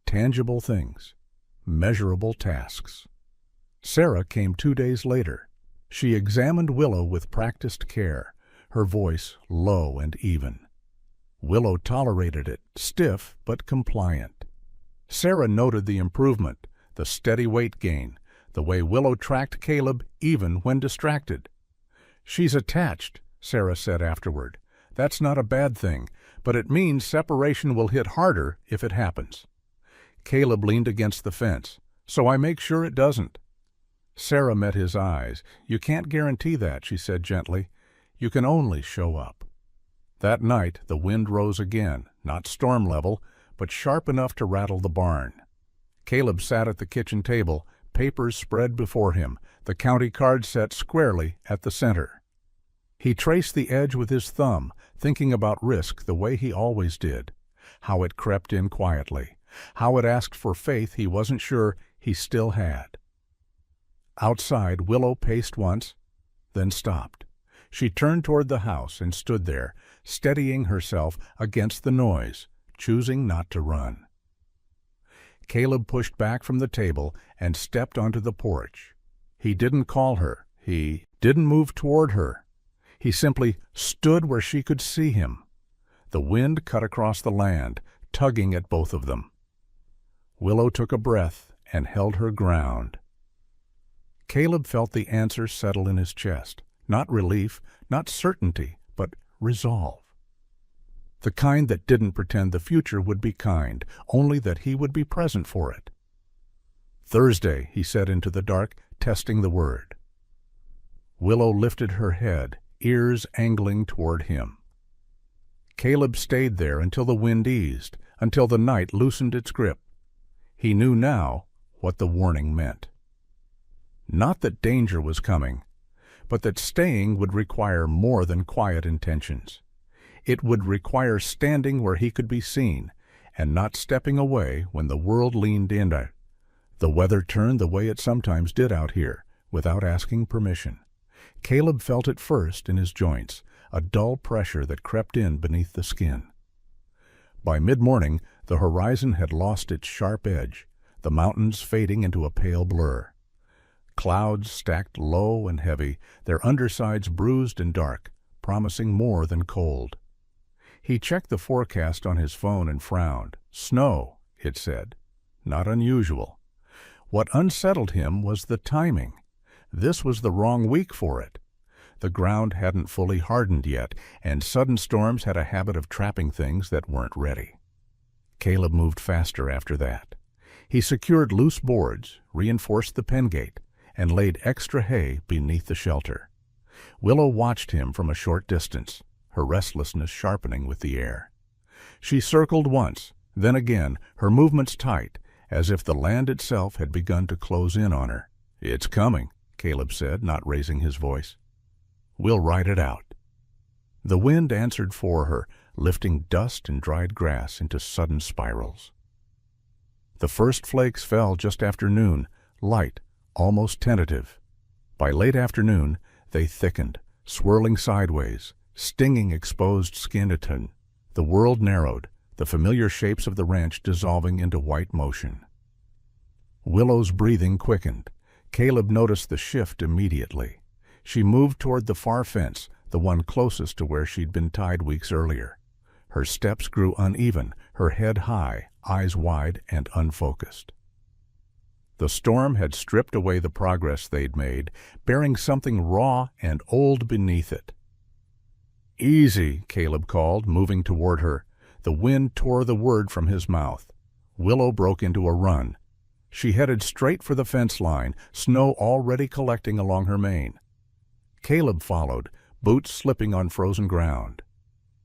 [SPEAKER 1] Tangible things, measurable tasks. Sarah came 2 days later. She examined Willow with practiced care, her voice low and even. Willow tolerated it, stiff but compliant. Sarah noted the improvement, the steady weight gain, the way Willow tracked Caleb even when distracted. "She's attached," Sarah said afterward. "That's not a bad thing, but it means separation will hit harder if it happens." Caleb leaned against the fence. "So I make sure it doesn't." Sarah met his eyes. "You can't guarantee that," she said gently. "You can only show up." That night the wind rose again, not storm level, but sharp enough to rattle the barn. Caleb sat at the kitchen table, papers spread before him, the county card set squarely at the center. He traced the edge with his thumb, thinking about risk the way he always did, how it crept in quietly, how it asked for faith he wasn't sure he still had. Outside, Willow paced once, then stopped. She turned toward the house and stood there, steadying herself against the noise, choosing not to run. Caleb pushed back from the table and stepped onto the porch. He didn't call her. He didn't move toward her. He simply stood where she could see him. The wind cut across the land, tugging at both of them. Willow took a breath and held her ground. Caleb felt the answer settle in his chest. Not relief, not certainty, but resolve. The kind that didn't pretend the future would be kind, only that he would be present for it. "Thursday," he said into the dark, testing the word. Willow lifted her head, ears angling toward him. Caleb stayed there until the wind eased, until the night loosened its grip. He knew now what the warning meant. Not that danger was coming, but that staying would require more than quiet intentions. It would require standing where he could be seen, and not stepping away when the world leaned in. The weather turned the way it sometimes did out here, without asking permission. Caleb felt it first in his joints, a dull pressure that crept in beneath the skin. By mid-morning, the horizon had lost its sharp edge, the mountains fading into a pale blur. Clouds stacked low and heavy, their undersides bruised and dark, promising more than cold. He checked the forecast on his phone and frowned. Snow, it said. Not unusual. What unsettled him was the timing. This was the wrong week for it. The ground hadn't fully hardened yet, and sudden storms had a habit of trapping things that weren't ready. Caleb moved faster after that. He secured loose boards, reinforced the pen gate, and laid extra hay beneath the shelter. Willow watched him from a short distance, her restlessness sharpening with the air. She circled once, then again, her movements tight, as if the land itself had begun to close in on her. "It's coming," Caleb said, not raising his voice. "We'll ride it out." The wind answered for her, lifting dust and dried grass into sudden spirals. The first flakes fell just after noon, light, almost tentative. By late afternoon, they thickened, swirling sideways, stinging exposed skin. The world narrowed, the familiar shapes of the ranch dissolving into white motion. Willow's breathing quickened. Caleb noticed the shift immediately. She moved toward the far fence, the one closest to where she'd been tied weeks earlier. Her steps grew uneven, her head high, eyes wide and unfocused. The storm had stripped away the progress they'd made, bearing something raw and old beneath it. "Easy," Caleb called, moving toward her. The wind tore the word from his mouth. Willow broke into a run. She headed straight for the fence line, snow already collecting along her mane. Caleb followed, boots slipping on frozen ground.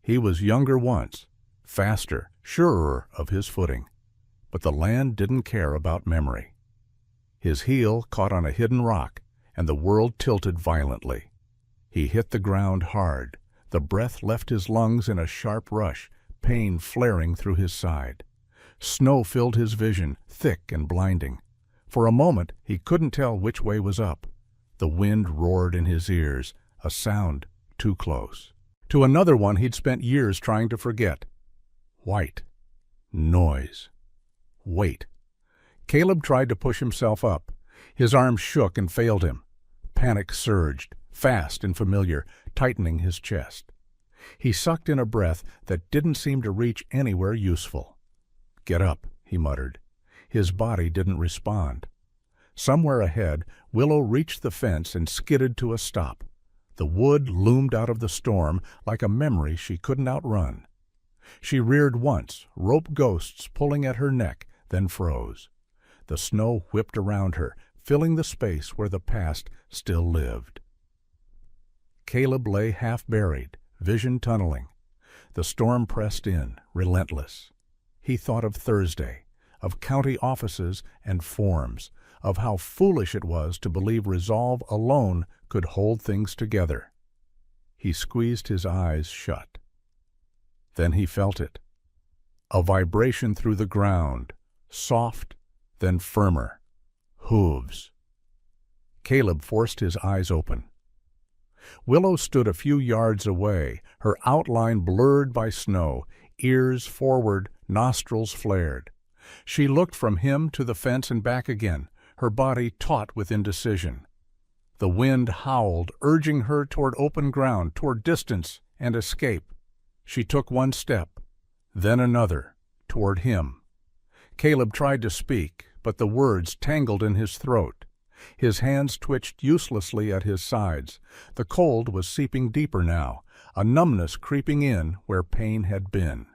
[SPEAKER 1] He was younger once, faster, surer of his footing. But the land didn't care about memory. His heel caught on a hidden rock, and the world tilted violently. He hit the ground hard. The breath left his lungs in a sharp rush, pain flaring through his side. Snow filled his vision, thick and blinding. For a moment he couldn't tell which way was up. The wind roared in his ears, a sound too close. To another one he'd spent years trying to forget. White. Noise. Wait. Caleb tried to push himself up. His arms shook and failed him. Panic surged, fast and familiar, tightening his chest. He sucked in a breath that didn't seem to reach anywhere useful. "Get up," he muttered. His body didn't respond. Somewhere ahead, Willow reached the fence and skidded to a stop. The wood loomed out of the storm like a memory she couldn't outrun. She reared once, rope ghosts pulling at her neck, then froze. The snow whipped around her, filling the space where the past still lived. Caleb lay half-buried, vision tunneling. The storm pressed in, relentless. He thought of Thursday, of county offices and forms, of how foolish it was to believe resolve alone could hold things together. He squeezed his eyes shut. Then he felt it. A vibration through the ground, soft, then firmer. Hooves. Caleb forced his eyes open. Willow stood a few yards away, her outline blurred by snow, ears forward, nostrils flared. She looked from him to the fence and back again, her body taut with indecision. The wind howled, urging her toward open ground, toward distance and escape. She took one step, then another, toward him. Caleb tried to speak, but the words tangled in his throat. His hands twitched uselessly at his sides. The cold was seeping deeper now, a numbness creeping in where pain had been.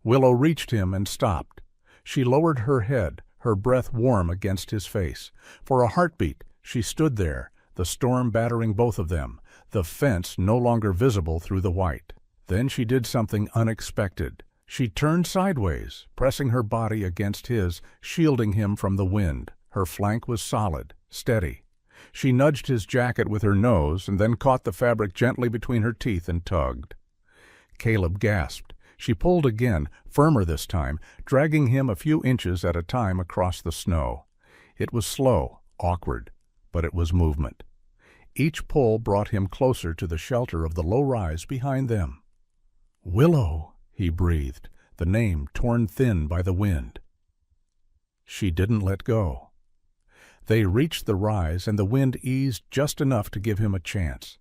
[SPEAKER 1] Willow reached him and stopped. She lowered her head, her breath warm against his face. For a heartbeat, she stood there, the storm battering both of them, the fence no longer visible through the white. Then she did something unexpected. She turned sideways, pressing her body against his, shielding him from the wind. Her flank was solid, steady. She nudged his jacket with her nose and then caught the fabric gently between her teeth and tugged. Caleb gasped. She pulled again, firmer this time, dragging him a few inches at a time across the snow. It was slow, awkward, but it was movement. Each pull brought him closer to the shelter of the low rise behind them. "Willow," he breathed, the name torn thin by the wind. She didn't let go. They reached the rise, and the wind eased just enough to give him a chance.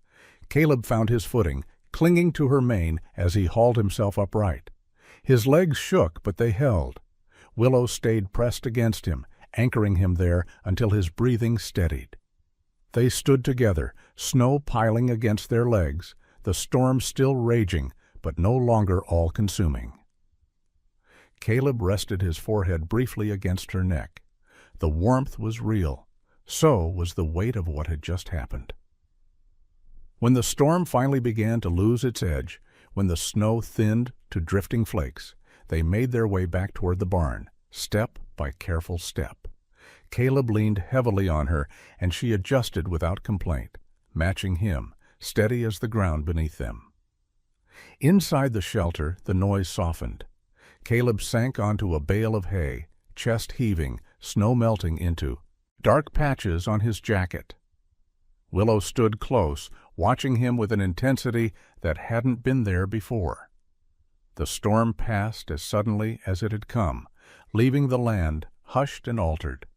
[SPEAKER 1] Caleb found his footing, clinging to her mane as he hauled himself upright. His legs shook, but they held. Willow stayed pressed against him, anchoring him there until his breathing steadied. They stood together, snow piling against their legs, the storm still raging, but no longer all-consuming. Caleb rested his forehead briefly against her neck. The warmth was real. So was the weight of what had just happened. When the storm finally began to lose its edge, when the snow thinned to drifting flakes, they made their way back toward the barn, step by careful step. Caleb leaned heavily on her, and she adjusted without complaint, matching him, steady as the ground beneath them. Inside the shelter, the noise softened. Caleb sank onto a bale of hay, chest heaving, snow melting into dark patches on his jacket. Willow stood close, watching him with an intensity that hadn't been there before. The storm passed as suddenly as it had come, leaving the land hushed and altered.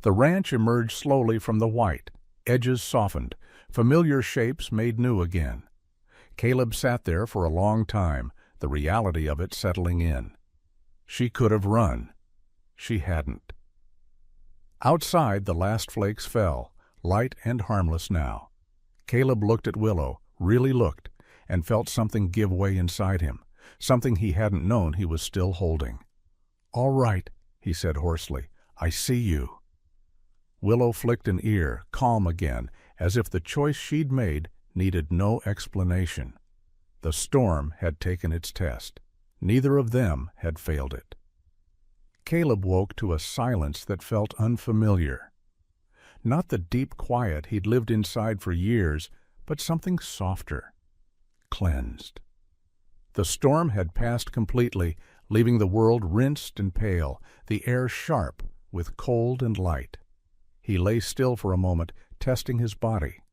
[SPEAKER 1] The ranch emerged slowly from the white, edges softened, familiar shapes made new again. Caleb sat there for a long time, the reality of it settling in. She could have run. She hadn't. Outside, the last flakes fell, light and harmless now. Caleb looked at Willow, really looked, and felt something give way inside him, something he hadn't known he was still holding. "All right," he said hoarsely. "I see you." Willow flicked an ear, calm again, as if the choice she'd made needed no explanation. The storm had taken its test. Neither of them had failed it. Caleb woke to a silence that felt unfamiliar. Not the deep quiet he'd lived inside for years, but something softer, cleansed. The storm had passed completely, leaving the world rinsed and pale, the air sharp with cold and light. He lay still for a moment, testing his body.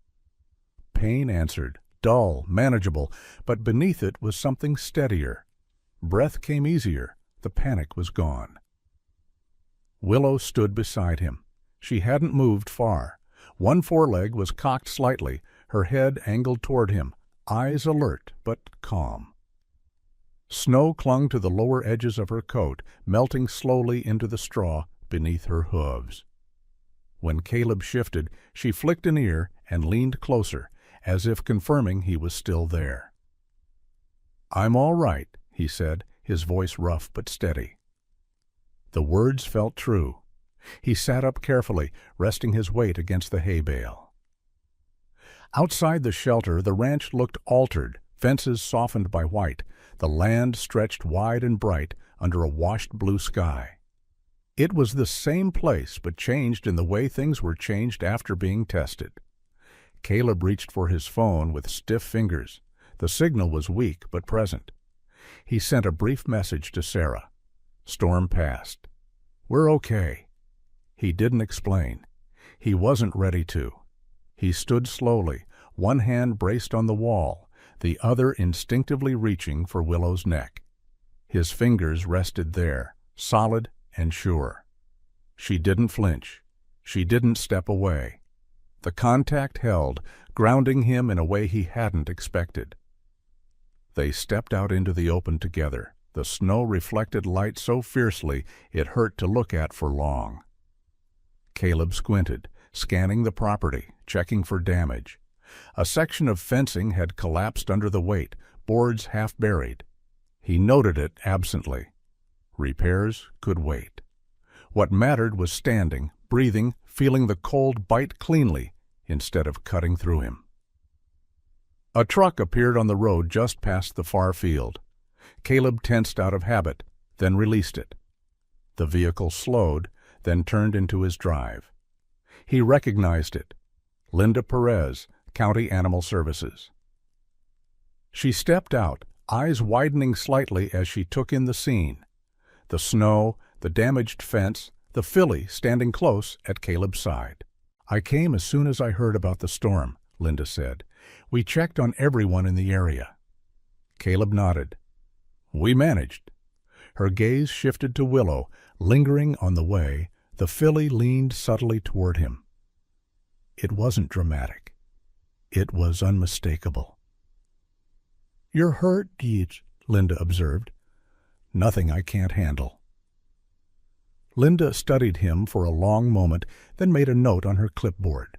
[SPEAKER 1] Pain answered, dull, manageable, but beneath it was something steadier. Breath came easier. The panic was gone. Willow stood beside him. She hadn't moved far. One foreleg was cocked slightly, her head angled toward him, eyes alert but calm. Snow clung to the lower edges of her coat, melting slowly into the straw beneath her hooves. When Caleb shifted, she flicked an ear and leaned closer, as if confirming he was still there. "I'm all right," he said, his voice rough but steady. The words felt true. He sat up carefully, resting his weight against the hay bale. Outside the shelter, the ranch looked altered, fences softened by white, the land stretched wide and bright under a washed blue sky. It was the same place, but changed in the way things were changed after being tested. Caleb reached for his phone with stiff fingers. The signal was weak but present. He sent a brief message to Sarah. Storm passed. "We're okay." He didn't explain. He wasn't ready to. He stood slowly, one hand braced on the wall, the other instinctively reaching for Willow's neck. His fingers rested there, solid and sure. She didn't flinch. She didn't step away. The contact held, grounding him in a way he hadn't expected. They stepped out into the open together. The snow reflected light so fiercely it hurt to look at for long. Caleb squinted, scanning the property, checking for damage. A section of fencing had collapsed under the weight, boards half buried. He noted it absently. Repairs could wait. What mattered was standing, breathing, feeling the cold bite cleanly instead of cutting through him. A truck appeared on the road just past the far field. Caleb tensed out of habit, then released it. The vehicle slowed, then turned into his drive. He recognized it. Linda Perez, County Animal Services. She stepped out, eyes widening slightly as she took in the scene. The snow, the damaged fence, the filly standing close at Caleb's side. "I came as soon as I heard about the storm," Linda said. "We checked on everyone in the area." Caleb nodded. "We managed." Her gaze shifted to Willow, lingering on the way. The filly leaned subtly toward him. It wasn't dramatic. It was unmistakable. "You're hurt, Deej," Linda observed. "Nothing I can't handle." Linda studied him for a long moment, then made a note on her clipboard.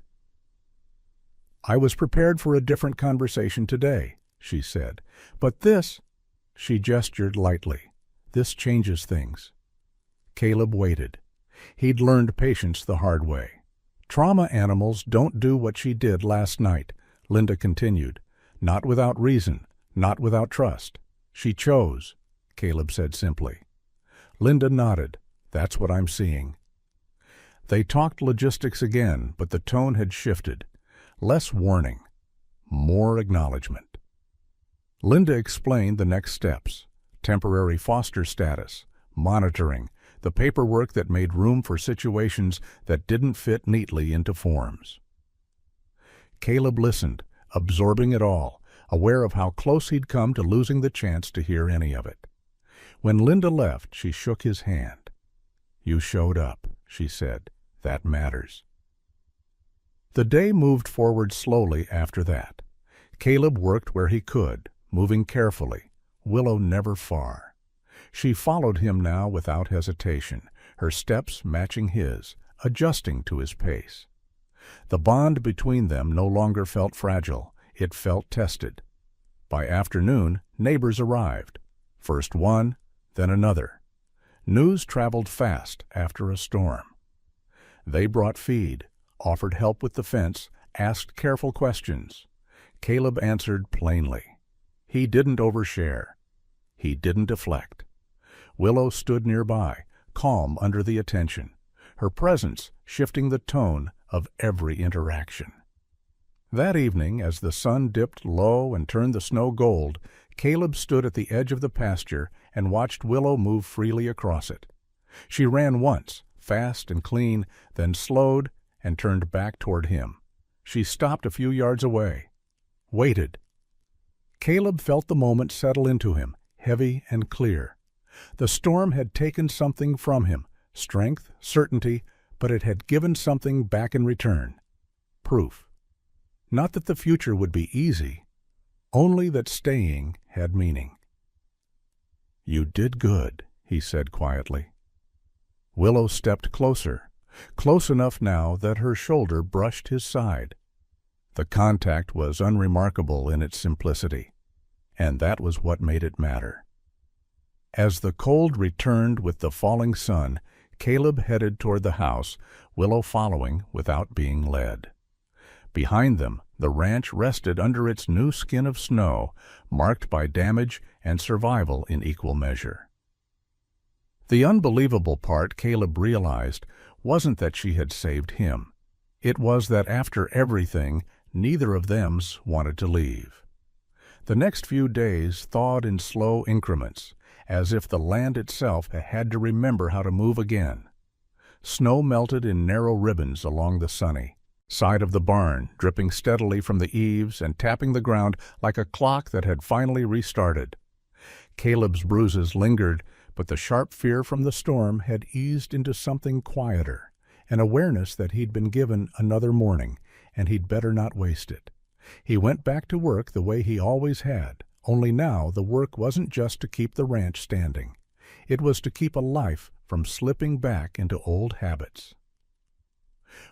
[SPEAKER 1] "I was prepared for a different conversation today," she said. "But this—" She gestured lightly. "This changes things." Caleb waited. He'd learned patience the hard way. "Trauma animals don't do what she did last night," Linda continued. "Not without reason, not without trust. She chose," Caleb said simply. Linda nodded. "That's what I'm seeing." They talked logistics again, but the tone had shifted. Less warning, more acknowledgement. Linda explained the next steps: temporary foster status, monitoring, the paperwork that made room for situations that didn't fit neatly into forms. Caleb listened, absorbing it all, aware of how close he'd come to losing the chance to hear any of it. When Linda left, she shook his hand. "You showed up," she said. "That matters." The day moved forward slowly after that. Caleb worked where he could, moving carefully, Willow never far. She followed him now without hesitation, her steps matching his, adjusting to his pace. The bond between them no longer felt fragile, it felt tested. By afternoon, neighbors arrived. First one, then another. News traveled fast after a storm. They brought feed, offered help with the fence, asked careful questions. Caleb answered plainly. He didn't overshare. He didn't deflect. Willow stood nearby, calm under the attention, her presence shifting the tone of every interaction. That evening, as the sun dipped low and turned the snow gold, Caleb stood at the edge of the pasture and watched Willow move freely across it. She ran once, fast and clean, then slowed and turned back toward him. She stopped a few yards away, waited. Caleb felt the moment settle into him, heavy and clear. The storm had taken something from him, strength, certainty, but it had given something back in return. Proof. Not that the future would be easy, only that staying had meaning. "You did good," he said quietly. Willow stepped closer, close enough now that her shoulder brushed his side. The contact was unremarkable in its simplicity, and that was what made it matter. As the cold returned with the falling sun, Caleb headed toward the house, Willow following without being led. Behind them, the ranch rested under its new skin of snow, marked by damage and survival in equal measure. The unbelievable part, Caleb realized, wasn't that she had saved him. It was that after everything, neither of them wanted to leave. The next few days thawed in slow increments, as if the land itself had to remember how to move again. Snow melted in narrow ribbons along the sunny side of the barn, dripping steadily from the eaves and tapping the ground like a clock that had finally restarted. Caleb's bruises lingered, but the sharp fear from the storm had eased into something quieter, an awareness that he'd been given another morning, and he'd better not waste it. He went back to work the way he always had, only now the work wasn't just to keep the ranch standing. It was to keep a life from slipping back into old habits.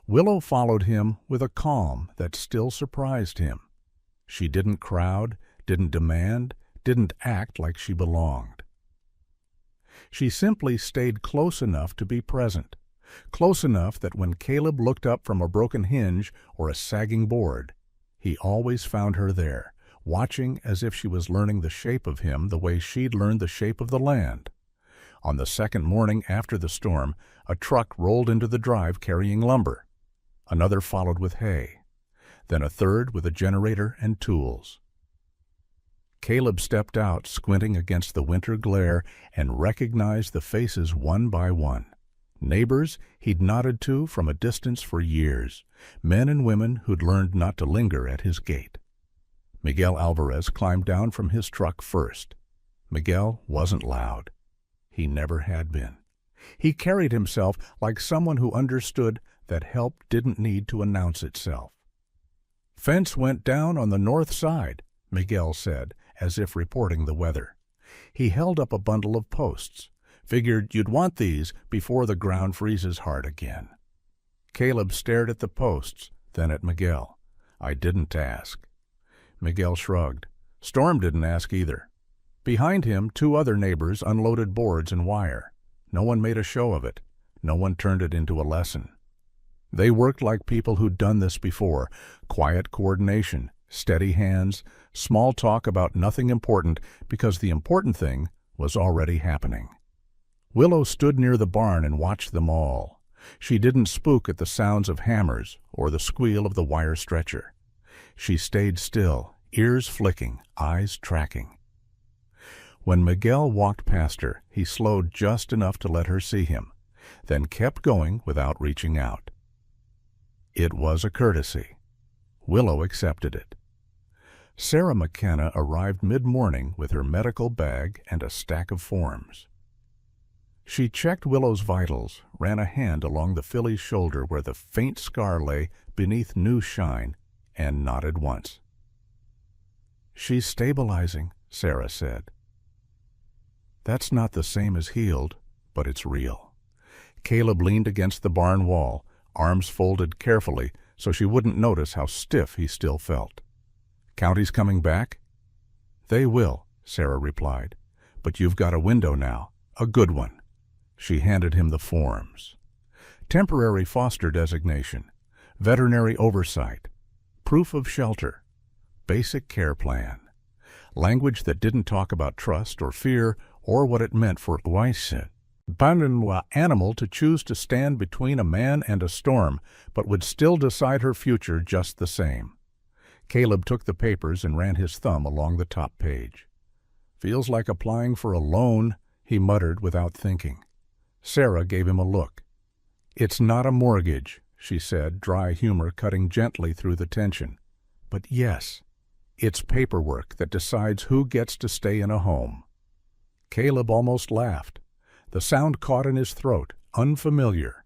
[SPEAKER 1] Willow followed him with a calm that still surprised him. She didn't crowd, didn't demand, didn't act like she belonged. She simply stayed close enough to be present, close enough that when Caleb looked up from a broken hinge or a sagging board, he always found her there, watching as if she was learning the shape of him the way she'd learned the shape of the land. On the second morning after the storm, a truck rolled into the drive carrying lumber. Another followed with hay. Then a third with a generator and tools. Caleb stepped out, squinting against the winter glare, and recognized the faces one by one. Neighbors he'd nodded to from a distance for years, men and women who'd learned not to linger at his gate. Miguel Alvarez climbed down from his truck first. Miguel wasn't loud. He never had been. He carried himself like someone who understood that help didn't need to announce itself. "Fence went down on the north side," Miguel said, as if reporting the weather. He held up a bundle of posts. "Figured you'd want these before the ground freezes hard again." Caleb stared at the posts, then at Miguel. "I didn't ask." Miguel shrugged. Storm didn't ask either. Behind him, 2 other neighbors unloaded boards and wire. No one made a show of it. No one turned it into a lesson. They worked like people who'd done this before. Quiet coordination, steady hands, small talk about nothing important because the important thing was already happening. Willow stood near the barn and watched them all. She didn't spook at the sounds of hammers or the squeal of the wire stretcher. She stayed still, ears flicking, eyes tracking. When Miguel walked past her, he slowed just enough to let her see him, then kept going without reaching out. It was a courtesy. Willow accepted it. Sarah McKenna arrived mid-morning with her medical bag and a stack of forms. She checked Willow's vitals, ran a hand along the filly's shoulder where the faint scar lay beneath new shine, and nodded once. "She's stabilizing," Sarah said. "That's not the same as healed, but it's real." Caleb leaned against the barn wall, arms folded carefully so she wouldn't notice how stiff he still felt. "County's coming back?" "They will," Sarah replied. "But you've got a window now, a good one." She handed him the forms. Temporary foster designation, veterinary oversight, proof of shelter, basic care plan. Language that didn't talk about trust or fear or what it meant for Waisa. Abandon an animal to choose to stand between a man and a storm, but would still decide her future just the same. Caleb took the papers and ran his thumb along the top page. "Feels like applying for a loan," he muttered without thinking. Sarah gave him a look. "It's not a mortgage," she said, dry humor cutting gently through the tension. "But yes, it's paperwork that decides who gets to stay in a home." Caleb almost laughed. The sound caught in his throat, unfamiliar.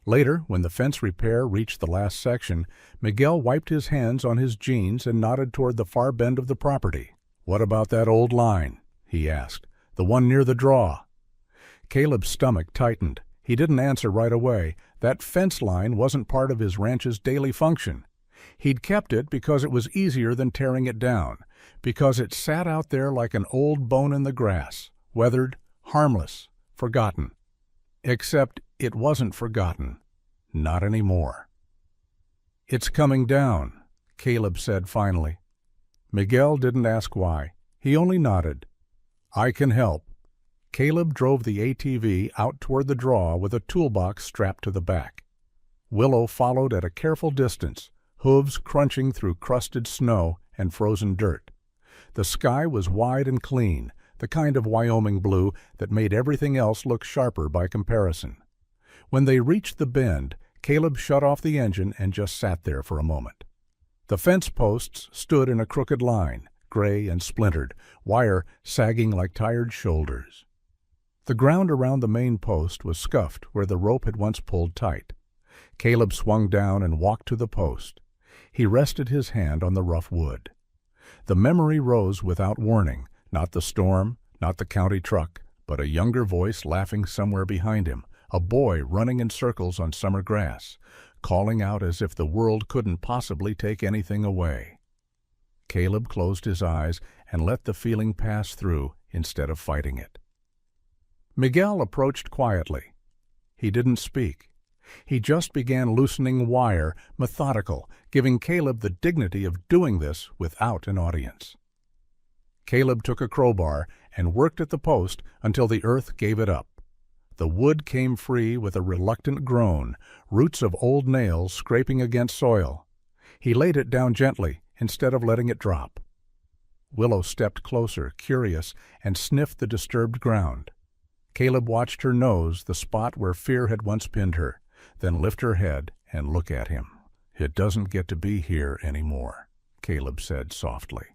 [SPEAKER 1] Later, when the fence repair reached the last section, Miguel wiped his hands on his jeans and nodded toward the far bend of the property. "What about that old line?" he asked. "The one near the draw?" Caleb's stomach tightened. He didn't answer right away. That fence line wasn't part of his ranch's daily function. He'd kept it because it was easier than tearing it down, because it sat out there like an old bone in the grass, weathered, harmless, forgotten. Except it wasn't forgotten. Not anymore. "It's coming down," Caleb said finally. Miguel didn't ask why. He only nodded. "I can help." Caleb drove the ATV out toward the draw with a toolbox strapped to the back. Willow followed at a careful distance, hooves crunching through crusted snow and frozen dirt. The sky was wide and clean, the kind of Wyoming blue that made everything else look sharper by comparison. When they reached the bend, Caleb shut off the engine and just sat there for a moment. The fence posts stood in a crooked line, gray and splintered, wire sagging like tired shoulders. The ground around the main post was scuffed where the rope had once pulled tight. Caleb swung down and walked to the post. He rested his hand on the rough wood. The memory rose without warning, not the storm, not the county truck, but a younger voice laughing somewhere behind him, a boy running in circles on summer grass, calling out as if the world couldn't possibly take anything away. Caleb closed his eyes and let the feeling pass through instead of fighting it. Miguel approached quietly. He didn't speak. He just began loosening wire, methodical, giving Caleb the dignity of doing this without an audience. Caleb took a crowbar and worked at the post until the earth gave it up. The wood came free with a reluctant groan, roots of old nails scraping against soil. He laid it down gently instead of letting it drop. Willow stepped closer, curious, and sniffed the disturbed ground. Caleb watched her nose the spot where fear had once pinned her, then lift her head and look at him. "It doesn't get to be here anymore," Caleb said softly.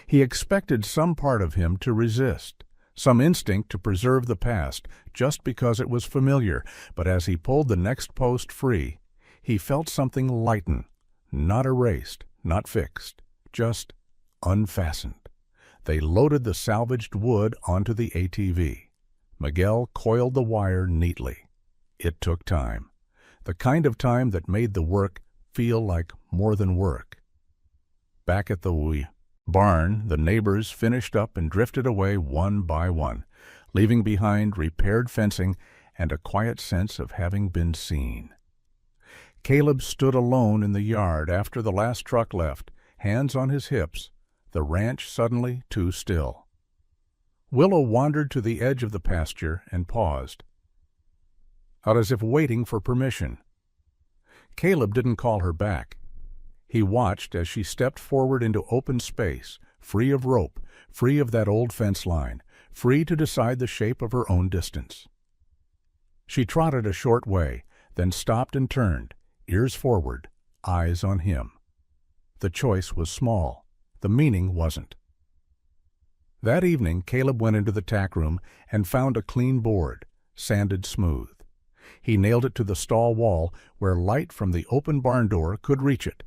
[SPEAKER 1] He expected some part of him to resist, some instinct to preserve the past just because it was familiar, but as he pulled the next post free, he felt something lighten, not erased, not fixed, just unfastened. They loaded the salvaged wood onto the ATV. Miguel coiled the wire neatly. It took time, the kind of time that made the work feel like more than work. Back at the barn, the neighbors finished up and drifted away one by one, leaving behind repaired fencing and a quiet sense of having been seen. Caleb stood alone in the yard after the last truck left, hands on his hips, the ranch suddenly too still. Willow wandered to the edge of the pasture and paused, out as if waiting for permission. Caleb didn't call her back. He watched as she stepped forward into open space, free of rope, free of that old fence line, free to decide the shape of her own distance. She trotted a short way, then stopped and turned, ears forward, eyes on him. The choice was small. The meaning wasn't. That evening, Caleb went into the tack room and found a clean board, sanded smooth. He nailed it to the stall wall where light from the open barn door could reach it.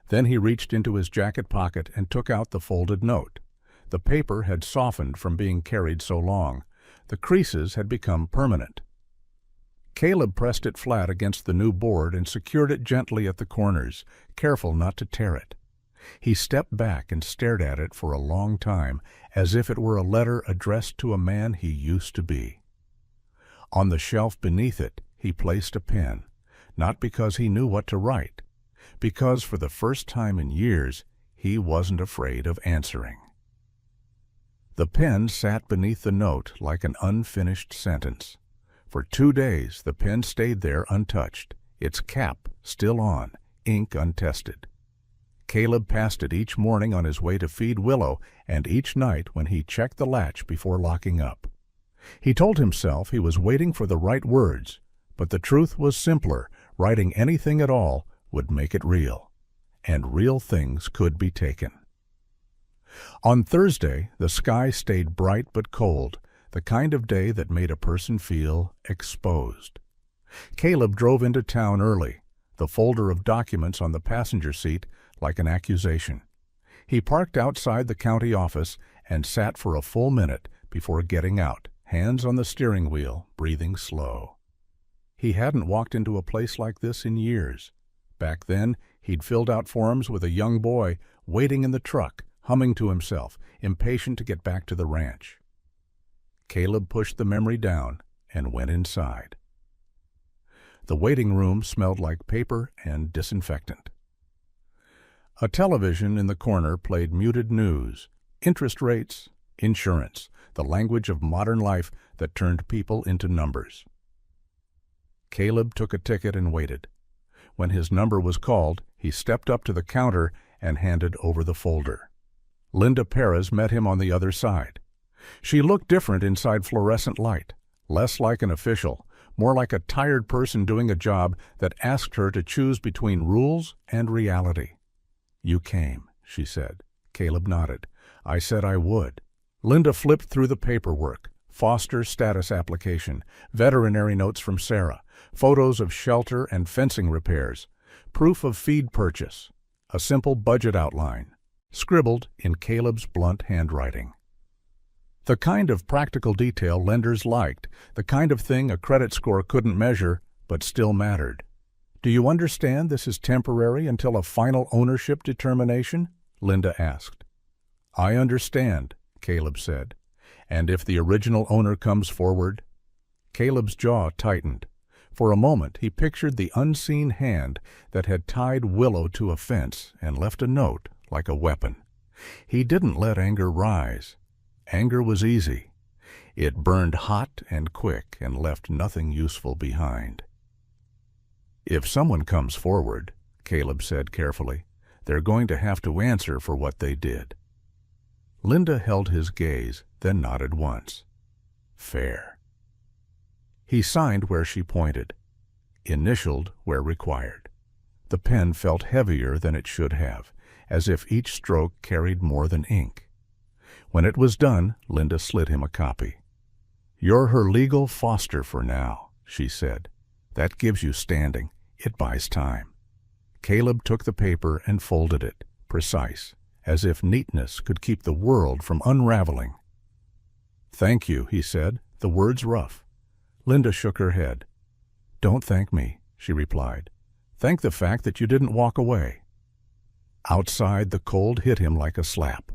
[SPEAKER 1] Then he reached into his jacket pocket and took out the folded note. The paper had softened from being carried so long. The creases had become permanent. Caleb pressed it flat against the new board and secured it gently at the corners, careful not to tear it. He stepped back and stared at it for a long time, as if it were a letter addressed to a man he used to be. On the shelf beneath it, he placed a pen, not because he knew what to write, because for the first time in years, he wasn't afraid of answering. The pen sat beneath the note like an unfinished sentence. For 2 days, the pen stayed there untouched, its cap still on, ink untested. Caleb passed it each morning on his way to feed Willow and each night when he checked the latch before locking up. He told himself he was waiting for the right words, but the truth was simpler. Writing anything at all would make it real, and real things could be taken. On Thursday, the sky stayed bright but cold, the kind of day that made a person feel exposed. Caleb drove into town early, the folder of documents on the passenger seat like an accusation. He parked outside the county office and sat for a full minute before getting out, hands on the steering wheel, breathing slow. He hadn't walked into a place like this in years. Back then, he'd filled out forms with a young boy waiting in the truck, humming to himself, impatient to get back to the ranch. Caleb pushed the memory down and went inside. The waiting room smelled like paper and disinfectant. A television in the corner played muted news, interest rates, insurance, the language of modern life that turned people into numbers. Caleb took a ticket and waited. When his number was called, he stepped up to the counter and handed over the folder. Linda Perez met him on the other side. She looked different inside fluorescent light, less like an official, more like a tired person doing a job that asked her to choose between rules and reality. "You came," she said. Caleb nodded. "I said I would." Linda flipped through the paperwork, foster status application, veterinary notes from Sarah, photos of shelter and fencing repairs, proof of feed purchase, a simple budget outline, scribbled in Caleb's blunt handwriting. The kind of practical detail lenders liked, the kind of thing a credit score couldn't measure, but still mattered. "Do you understand this is temporary until a final ownership determination?" Linda asked. "I understand," Caleb said. "And if the original owner comes forward?" Caleb's jaw tightened. For a moment he pictured the unseen hand that had tied Willow to a fence and left a note like a weapon. He didn't let anger rise. Anger was easy. It burned hot and quick and left nothing useful behind. "If someone comes forward," Caleb said carefully, "they're going to have to answer for what they did." Linda held his gaze, then nodded once. Fair. He signed where she pointed, initialed where required. The pen felt heavier than it should have, as if each stroke carried more than ink. When it was done, Linda slid him a copy. "You're her legal foster for now," she said. "That gives you standing. It buys time." Caleb took the paper and folded it, precise, as if neatness could keep the world from unraveling. "Thank you," he said, the words rough. Linda shook her head. "Don't thank me," she replied. "Thank the fact that you didn't walk away." Outside, the cold hit him like a slap.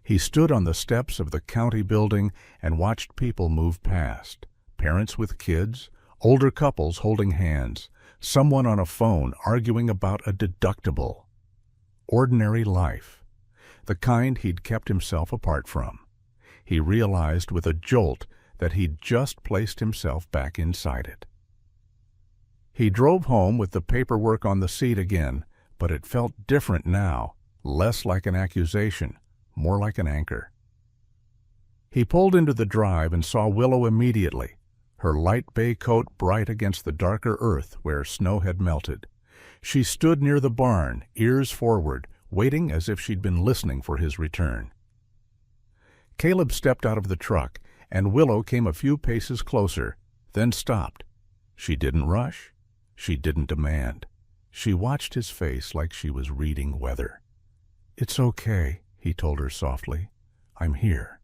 [SPEAKER 1] He stood on the steps of the county building and watched people move past, parents with kids, older couples holding hands, someone on a phone arguing about a deductible. Ordinary life, the kind he'd kept himself apart from. He realized with a jolt that he'd just placed himself back inside it. He drove home with the paperwork on the seat again, but it felt different now, less like an accusation, more like an anchor. He pulled into the drive and saw Willow immediately, her light bay coat bright against the darker earth where snow had melted. She stood near the barn, ears forward, waiting as if she'd been listening for his return. Caleb stepped out of the truck, and Willow came a few paces closer, then stopped. She didn't rush. She didn't demand. She watched his face like she was reading weather. "It's okay," he told her softly. "I'm here."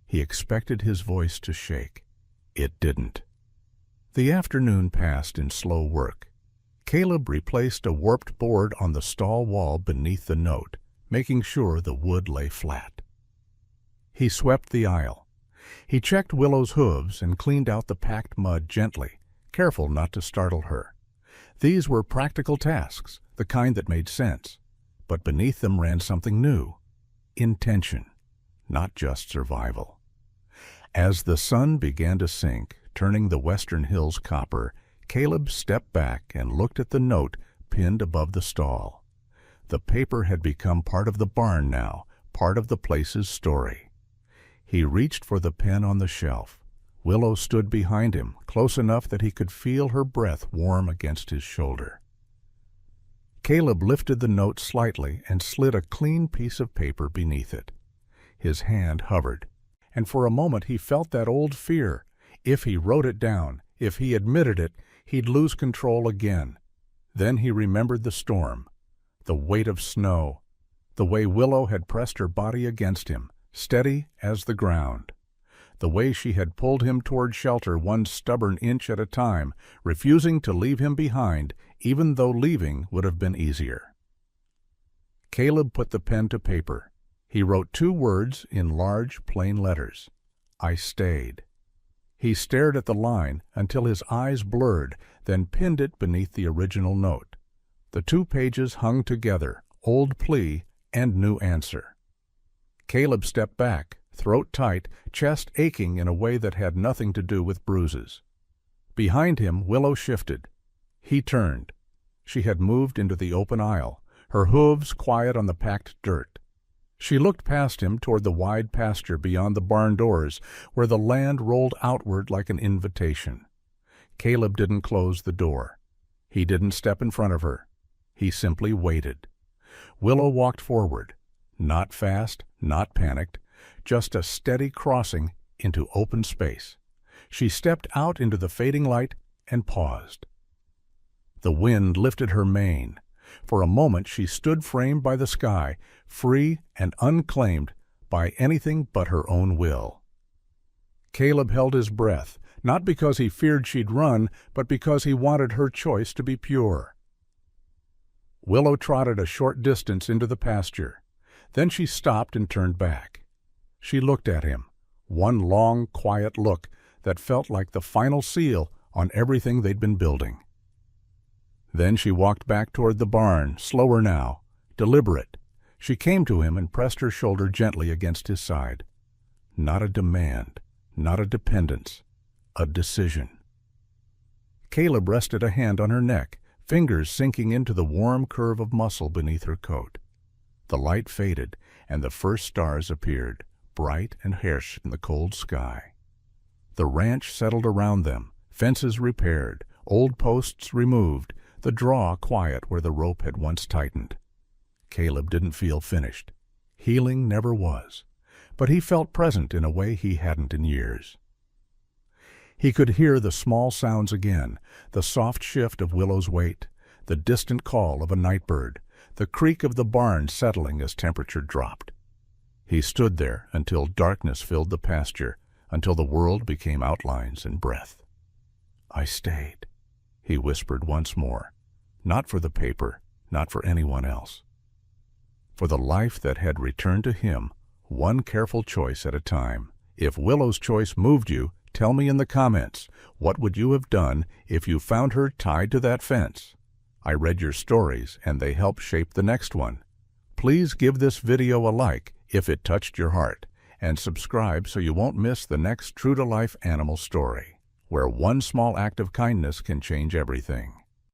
[SPEAKER 1] He expected his voice to shake. It didn't. The afternoon passed in slow work. Caleb replaced a warped board on the stall wall beneath the note, making sure the wood lay flat. He swept the aisle. He checked Willow's hooves and cleaned out the packed mud gently, careful not to startle her. These were practical tasks, the kind that made sense, but beneath them ran something new. Intention, not just survival. As the sun began to sink, turning the western hills copper, Caleb stepped back and looked at the note pinned above the stall. The paper had become part of the barn now, part of the place's story. He reached for the pen on the shelf. Willow stood behind him, close enough that he could feel her breath warm against his shoulder. Caleb lifted the note slightly and slid a clean piece of paper beneath it. His hand hovered, and for a moment he felt that old fear. If he wrote it down, if he admitted it, he'd lose control again. Then he remembered the storm, the weight of snow, the way Willow had pressed her body against him, steady as the ground, the way she had pulled him toward shelter one stubborn inch at a time, refusing to leave him behind, even though leaving would have been easier. Caleb put the pen to paper. He wrote 2 words in large, plain letters. "I stayed." He stared at the line until his eyes blurred, then pinned it beneath the original note. The 2 pages hung together, old plea and new answer. Caleb stepped back, throat tight, chest aching in a way that had nothing to do with bruises. Behind him, Willow shifted. He turned. She had moved into the open aisle, her hooves quiet on the packed dirt. She looked past him toward the wide pasture beyond the barn doors, where the land rolled outward like an invitation. Caleb didn't close the door. He didn't step in front of her. He simply waited. Willow walked forward, not fast, not panicked, just a steady crossing into open space. She stepped out into the fading light and paused. The wind lifted her mane. For a moment she stood framed by the sky, free and unclaimed by anything but her own will. Caleb held his breath, not because he feared she'd run, but because he wanted her choice to be pure. Willow trotted a short distance into the pasture. Then she stopped and turned back. She looked at him, one long, quiet look that felt like the final seal on everything they'd been building. Then she walked back toward the barn, slower now, deliberate. She came to him and pressed her shoulder gently against his side. Not a demand, not a dependence, a decision. Caleb rested a hand on her neck, fingers sinking into the warm curve of muscle beneath her coat. The light faded, and the first stars appeared, bright and harsh in the cold sky. The ranch settled around them, fences repaired, old posts removed, the draw quiet where the rope had once tightened. Caleb didn't feel finished. Healing never was, but he felt present in a way he hadn't in years. He could hear the small sounds again, the soft shift of Willow's weight, the distant call of a night bird, the creak of the barn settling as temperature dropped. He stood there until darkness filled the pasture, until the world became outlines and breath. "I stayed," he whispered once more, not for the paper, not for anyone else. For the life that had returned to him, one careful choice at a time. If Willow's choice moved you, tell me in the comments, what would you have done if you found her tied to that fence? I read your stories and they helped shape the next one. Please give this video a like if it touched your heart, and subscribe so you won't miss the next true-to-life animal story, where one small act of kindness can change everything.